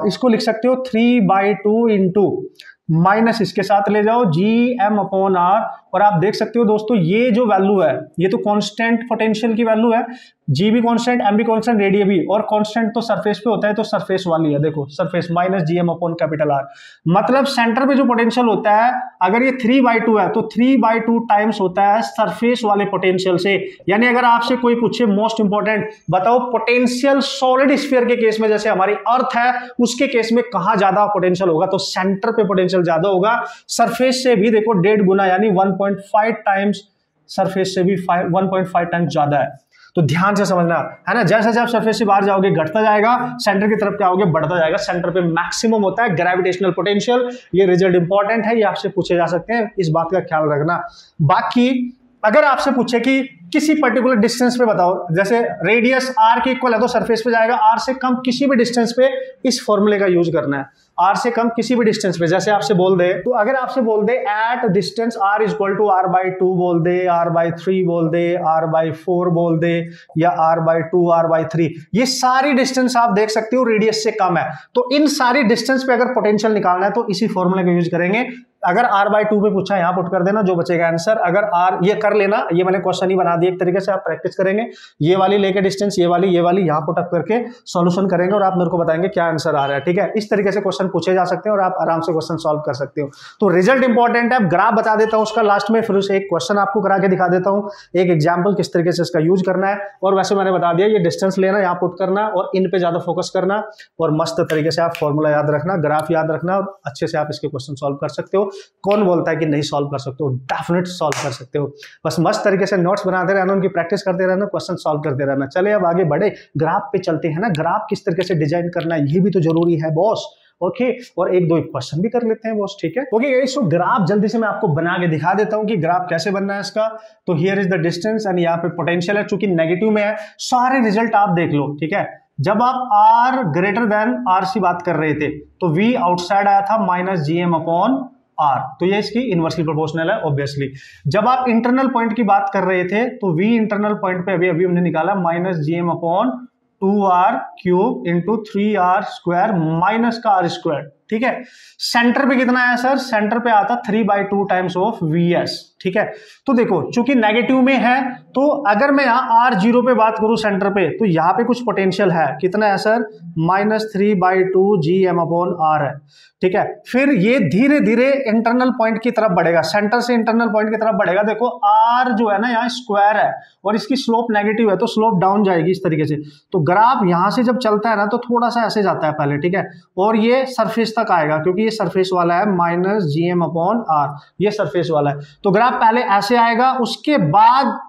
इसको लिख सकते हो 3/2 इंटू माइनस इसके साथ ले जाओ GM अपॉन R, और आप देख सकते हो दोस्तों ये जो वैल्यू है ये तो कांस्टेंट पोटेंशियल की वैल्यू है, G भी कांस्टेंट, M भी कांस्टेंट, रेडिया भी, और कांस्टेंट तो सरफेस पे होता है, तो सरफेस वाली है, देखो surface minus GM upon capital R। मतलब सेंटर पे जो पोटेंशियल होता है, अगर ये 3/2 है तो 3/2 टाइम्स होता है सरफेस वाले पोटेंशियल से। यानी अगर आपसे कोई पूछे, मोस्ट इंपॉर्टेंट बताओ, पोटेंशियल सॉलिड स्फीयर के केस में, जैसे हमारी अर्थ है, उसके केस में कहां ज्यादा पोटेंशियल होगा, तो सेंटर पे पोटेंशियल ज्यादा होगा। सरफेस से भी देखो 1.5 गुना, यानी 1.5 टाइम्स, सरफेस से भी 1.5 टाइम्स ज्यादा है। तो ध्यान से समझना है ना, जैसे जैसे आप सरफेस से बाहर जाओगे घटता जाएगा, सेंटर की तरफ क्या होगे, बढ़ता जाएगा। सेंटर पे मैक्सिमम होता है ग्रेविटेशनल पोटेंशियल। ये रिजल्ट इंपॉर्टेंट है, ये आपसे पूछे जा सकते हैं, इस बात का ख्याल रखना। बाकी अगर आपसे पूछे कि किसी पर्टिकुलर डिस्टेंस पे बताओ, जैसे रेडियस r के इक्वल है तो सरफेस पे जाएगा, r से कम किसी भी डिस्टेंस पे इस फॉर्मूले का यूज करना है। r से कम किसी भी डिस्टेंस पे, जैसे आपसे बोल दे, तो अगर आपसे बोल दे at distance r equal to r/2 बोल दे, r/3 बोल दे, r/4 बोल दे, या r/2, r/3, ये सारी डिस्टेंस आप देख सकते हो रेडियस से कम है। तो इन सारी डिस्टेंस पे अगर पोटेंशियल निकालना है तो इसी फॉर्मूले का यूज करेंगे। अगर r/2 पे पूछा, यहां पुट कर देना, जो बचेगा आंसर। अगर r, ये कर लेना, ये मैंने क्वेश्चन ही बना दी एक तरीके से, आप प्रैक्टिस करेंगे, ये वाली लेके डिस्टेंस, ये वाली यहाँ पुट अप करके सॉल्यूशन करेंगे और आप मेरे को बताएंगे क्या आंसर आ रहा है, ठीक है। इस तरीके से क्वेश्चन पूछे जा सकते हैं और आप आराम से क्वेश्चन सॉल्व कर सकते हो। तो रिजल्ट इंपॉर्टेंट है, ग्राफ बता देता हूं उसका लास्ट में, फिर उसे एक क्वेश्चन आपको करा के दिखा देता हूं, एक एग्जांपल किस तरीके से इसका यूज करना है। और वैसे मैंने बता दिया, ये डिस्टेंस लेना, यहाँ पुट करना और इन पे ज्यादा फोकस करना और मस्त तरीके से आप फॉर्मूला याद रखना, ग्राफ याद रखना और अच्छे से आप इसके क्वेश्चन सॉल्व कर सकते हो। कौन बोलता है कि नहीं सॉल्व कर सकते हो? डेफिनेट सॉल्व कर सकते हो, बस मस्त तरीके से नोट्स बनाते रहना, उनकी प्रैक्टिस करते रहना, क्वेश्चन सॉल्व करते रहना। चले अब आगे बढ़े, ग्राफ पे चलते हैं ना, ग्राफ किस तरीके से डिजाइन करना है ये भी तो जरूरी है बॉस, ओके। और एक दो क्वेश्चन भी कर लेते हैं बॉस, ठीक है। ओके गाइस, सो ग्राफ जल्दी से मैं आपको बना के दिखा देता हूं कि ग्राफ कैसे बनना है इसका। तो here is the distance and यहाँ पे पोटेंशियल है, चूंकि नेगेटिव में है, सारे रिजल्ट आप देख लो, ठीक है। जब आप R ग्रेटर देन RC बात कर रहे थे तो V आउटसाइड आया था -GM/R, तो ये इसकी इनवर्सली प्रोपोर्शनल है ऑब्वियसली। जब आप इंटरनल पॉइंट की बात कर रहे थे तो V इंटरनल पॉइंट पे अभी हमने निकाला -GM/2R³ इंटू 3R² माइनस का R², ठीक है। सेंटर पे कितना है सर? सेंटर पे आता 3/2 टाइम्स ऑफ VS, ठीक है। तो देखो चूंकि नेगेटिव में है तो अगर मैं यहाँ R0 पे बात करूं सेंटर पे, तो यहाँ पे कुछ पोटेंशियल है, कितना है सर? -3/2 GM/R है, ठीक है। फिर ये धीरे धीरे इंटरनल पॉइंट की तरफ बढ़ेगा, सेंटर से इंटरनल पॉइंट की तरफ बढ़ेगा। देखो R जो है ना यहाँ स्क्वायर है और इसकी स्लोप नेगेटिव है, तो स्लोप डाउन जाएगी इस तरीके से। तो ग्राफ यहां से जब चलता है ना तो थोड़ा सा ऐसे जाता है पहले, ठीक है, और ये सरफेस तक आएगा क्योंकि ये सरफेस वाला है -GM/R, ये सरफेस वाला है। तो ग्राफ पहले ऐसे आएगा, उसके बाद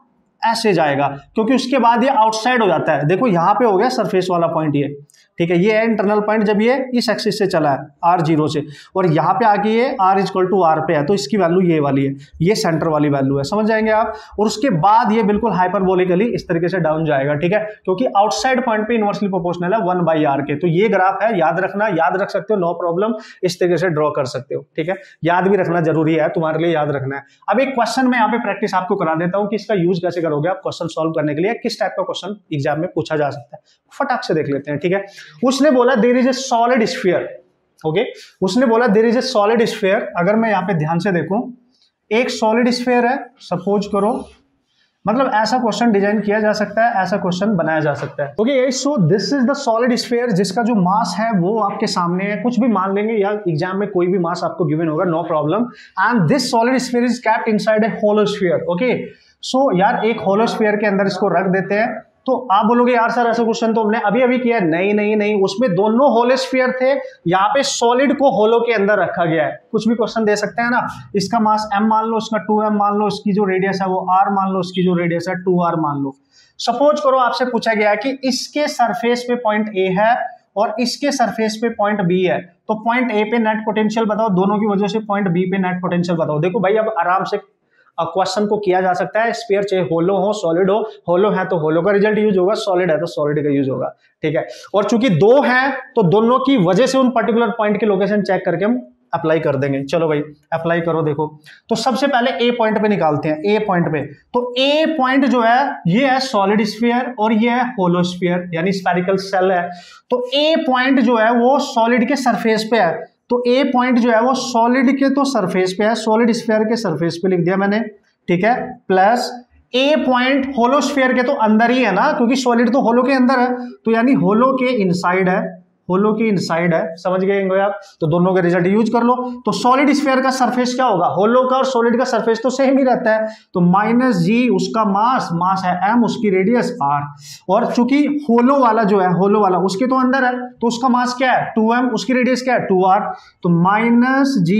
ऐसे जाएगा, क्योंकि उसके बाद ये आउटसाइड हो जाता है। देखो यहाँ पे हो गया सरफेस वाला पॉइंट ये, ठीक है, ये है इंटरनल पॉइंट जब ये इस एक्सिस से चला है R0 से, और यहाँ पे आके ये R=R पे है, तो इसकी वैल्यू ये वाली है, ये सेंटर वाली वैल्यू है, समझ जाएंगे आप। और उसके बाद ये बिल्कुल हाइपरबोलिकली इस तरीके से डाउन जाएगा, ठीक है, क्योंकि आउटसाइड पॉइंट पे इनवर्सली प्रोपोर्शनल है 1/R के। तो ये ग्राफ है, याद रखना, याद रख सकते हो, नो प्रॉब्लम, इस तरीके से ड्रॉ कर सकते हो, ठीक है। याद भी रखना जरूरी है, तुम्हारे लिए याद रखना है। अब एक क्वेश्चन में यहाँ पे प्रैक्टिस आपको करा देता हूँ कि इसका यूज कैसे करोगे आप क्वेश्चन सॉल्व करने के लिए, किस टाइप का क्वेश्चन एग्जाम में पूछा जा सकता है, फटाक से देख लेते हैं, ठीक है। उसने बोला there is a solid sphere, okay, उसने बोला there is a solid sphere. अगर मैं यहाँ पे ध्यान से देखूं, एक सॉलिड स्फीयर है, सपोज करो, मतलब ऐसा क्वेश्चन डिजाइन किया जा सकता है, ऐसा क्वेश्चन बनाया जा सकता है, okay. So this is the solid sphere, जिसका जो मास है वो आपके सामने है, कुछ भी मान लेंगे, या एग्जाम में कोई भी मास आपको गिवन होगा, no problem. And this solid sphere is kept inside a hollow sphere, okay. So यार एक होलो स्फीयर के अंदर इसको रख देते हैं। तो आप बोलोगे यार सर ऐसा क्वेश्चन तो हमने अभी अभी किया है। नहीं नहीं नहीं, उसमें दोनों होलो स्फीयर थे, यहाँ पे सॉलिड को होलो के अंदर रखा गया है। कुछ भी क्वेश्चन दे सकते हैं ना, इसका मास m मान लो, इसका 2m मान लो, इसकी जो रेडियस है वो r मान लो, इसकी जो रेडियस है 2r मान लो। सपोज करो आपसे पूछा गया है कि इसके सरफेस पे पॉइंट A है और इसके सरफेस पे पॉइंट B है, तो पॉइंट A पे नेट पोटेंशियल बताओ, दोनों की वजह से पॉइंट B पे नेट पोटेंशियल बताओ। देखो भाई अब आराम से क्वेश्चन को किया जा सकता है, स्फीयर चाहे होलो हो सॉलिड हो, होलो है तो होलो का रिजल्ट यूज होगा, सॉलिड है तो सॉलिड का यूज होगा, ठीक है। और चूंकि दो है तो दोनों की वजह से उन पर्टिकुलर पॉइंट के लोकेशन चेक करके हम अप्लाई कर देंगे। चलो भाई अप्लाई करो। देखो तो सबसे पहले ए पॉइंट पे निकालते हैं, ए पॉइंट पे। तो ए पॉइंट जो है ये है सॉलिड स्फीयर और ये है होलो स्फीयर यानी स्फेरिकल सेल है। तो ए पॉइंट जो है वो सॉलिड के सरफेस पे है, तो ए पॉइंट जो है वो सॉलिड के तो सरफेस पे है, सॉलिड स्फीयर के सरफेस पे लिख दिया मैंने, ठीक है। प्लस ए पॉइंट होलो स्फीयर के तो अंदर ही है ना, क्योंकि सॉलिड तो होलो के अंदर है, तो यानी होलो के इनसाइड है, होलो की इनसाइड है, समझ गए आप। तो दोनों के रिजल्ट यूज कर लो। तो सॉलिड स्फीयर का सरफेस क्या होगा, होलो का और सॉलिड का सरफेस तो सेम ही रहता है, तो -g उसका मास, मास है m, उसकी रेडियस r, और चूंकि होलो वाला जो है, होलो वाला उसके तो अंदर है तो उसका मास क्या है 2m, उसकी रेडियस क्या है 2r, तो -g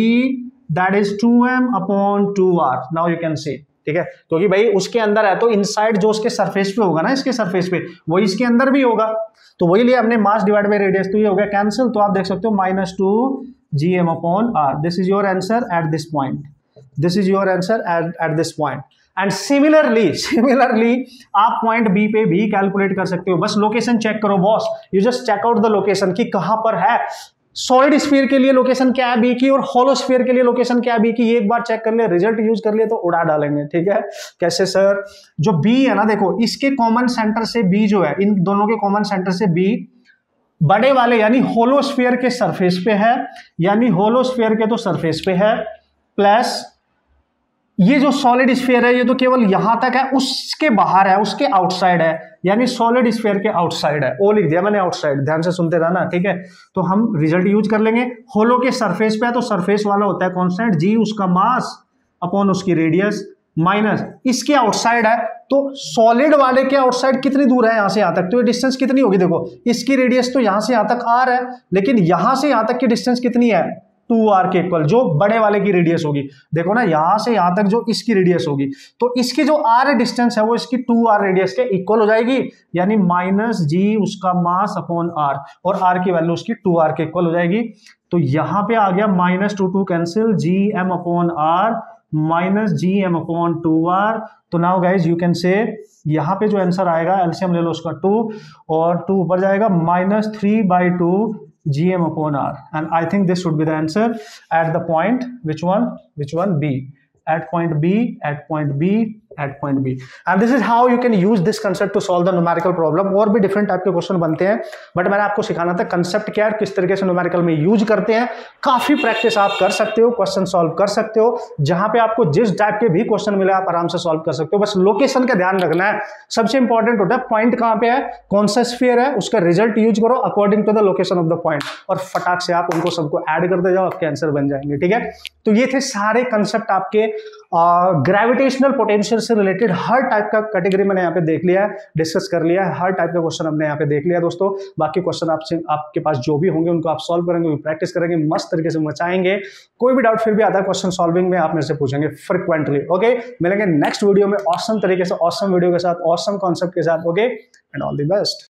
that is 2m/2r। Now you can see, ठीक है, क्योंकि भाई उसके अंदर है तो इनसाइड जो उसके सरफेस पे होगा ना, इसके सरफेस पे, वही इसके अंदर भी होगा, तो वही लिए हमने मास डिवाइड बाय रेडियस, तो ये हो गया कैंसिल। तो आप देख सकते हो -2gm/r। This is your answer at this point, this is your answer at this point. And similarly आप पॉइंट बी पे भी कैलकुलेट कर सकते हो। बस लोकेशन चेक करो boss, you just check out the location कि कहां पर है। सॉलिड स्फीयर के लिए लोकेशन क्या है बी की और होलो स्फीयर के लिए लोकेशन क्या है बी की, ये एक बार चेक कर ले, रिजल्ट यूज कर लिए तो उड़ा डालेंगे, ठीक है। कैसे सर, जो बी है ना, देखो इसके कॉमन सेंटर से बी जो है, इन दोनों के कॉमन सेंटर से बी बड़े वाले यानी होलो स्फीयर के सरफेस पे है, यानी होलो स्फीयर के तो सरफेस पे है, प्लस ये जो सॉलिड स्फीयर है ये तो केवल यहां तक है, उसके बाहर है, उसके आउटसाइड है, यानी सॉलिड स्फीयर के आउटसाइड है। ओ लिख दिया मैंने आउटसाइड, ध्यान से सुनते रहना, ठीक है। तो हम रिजल्ट यूज कर लेंगे। होलो के सरफेस पे है तो सरफेस वाला होता है कांस्टेंट जी, उसका मास अपॉन उसकी रेडियस, माइनस इसके आउटसाइड है तो सॉलिड वाले के आउटसाइड कितनी दूर है यहां से यहां तक, तो ये डिस्टेंस कितनी होगी, देखो इसकी रेडियस तो यहां से यहां तक r है, लेकिन यहां से यहां तक की डिस्टेंस कितनी है, 2r के इक्वल, जो बड़े वाले की रेडियस होगी। देखो ना यहां से यहां तक जो इसकी रेडियस होगी, तो इसकी जो r डिस्टेंस है वो इसकी 2r रेडियस के इक्वल हो जाएगी, यानी माइनस जी उसका मास अपॉन r, और r की वैल्यू उसकी 2r के इक्वल हो जाएगी। तो यहां पे आ गया minus 2 cancel, G M upon r minus G M upon 2r। तो नाउ गाइज यू कैन से यहां पे जो आंसर आएगा एलसीएम ले लो उसका 2, और 2 ऊपर जाएगा, minus 3/2 gm upon r, and I think this should be the answer at the point which one B, at point B, at point B, at point B, and this is how you can use this concept to solve the numerical problem। और भी different type के question बनते हैं, but मैंने आपको सिखाना था concept क्या है, किस तरीके से न्यूमेरिकल में यूज करते हैं। काफी प्रैक्टिस आप कर सकते हो, क्वेश्चन सॉल्व कर सकते हो, जहां पे आपको जिस टाइप के भी क्वेश्चन मिले आप आराम से सॉल्व कर सकते हो। बस लोकेशन का ध्यान रखना है, सबसे इंपॉर्टेंट होता है पॉइंट कहां पे है, कौन सा स्फीयर है, उसका रिजल्ट यूज करो according to the location of the point, और फटाक से आप उनको सबको ऐड करते जाओ, आपके आंसर बन जाएंगे, ठीक है। तो ये थे सारे कंसेप्ट आपके ग्रेविटेशनल पोटेंशियल से रिलेटेड। हर टाइप का कैटेगरी मैंने यहाँ पे देख लिया है, डिस्कस कर लिया है, हर टाइप का क्वेश्चन हमने यहाँ पे देख लिया दोस्तों। बाकी क्वेश्चन आपके पास जो भी होंगे उनको आप सॉल्व करेंगे, प्रैक्टिस करेंगे, मस्त तरीके से मचाएंगे। कोई भी डाउट फिर भी आता है क्वेश्चन सॉल्विंग में, आप मेरे से पूछेंगे फ्रिक्वेंटली। ओके, मिलेंगे नेक्स्ट वीडियो में ऑसम तरीके से, ऑसम वीडियो के साथ, ऑसम कॉन्सेप्ट के साथ। Okay, and all the best.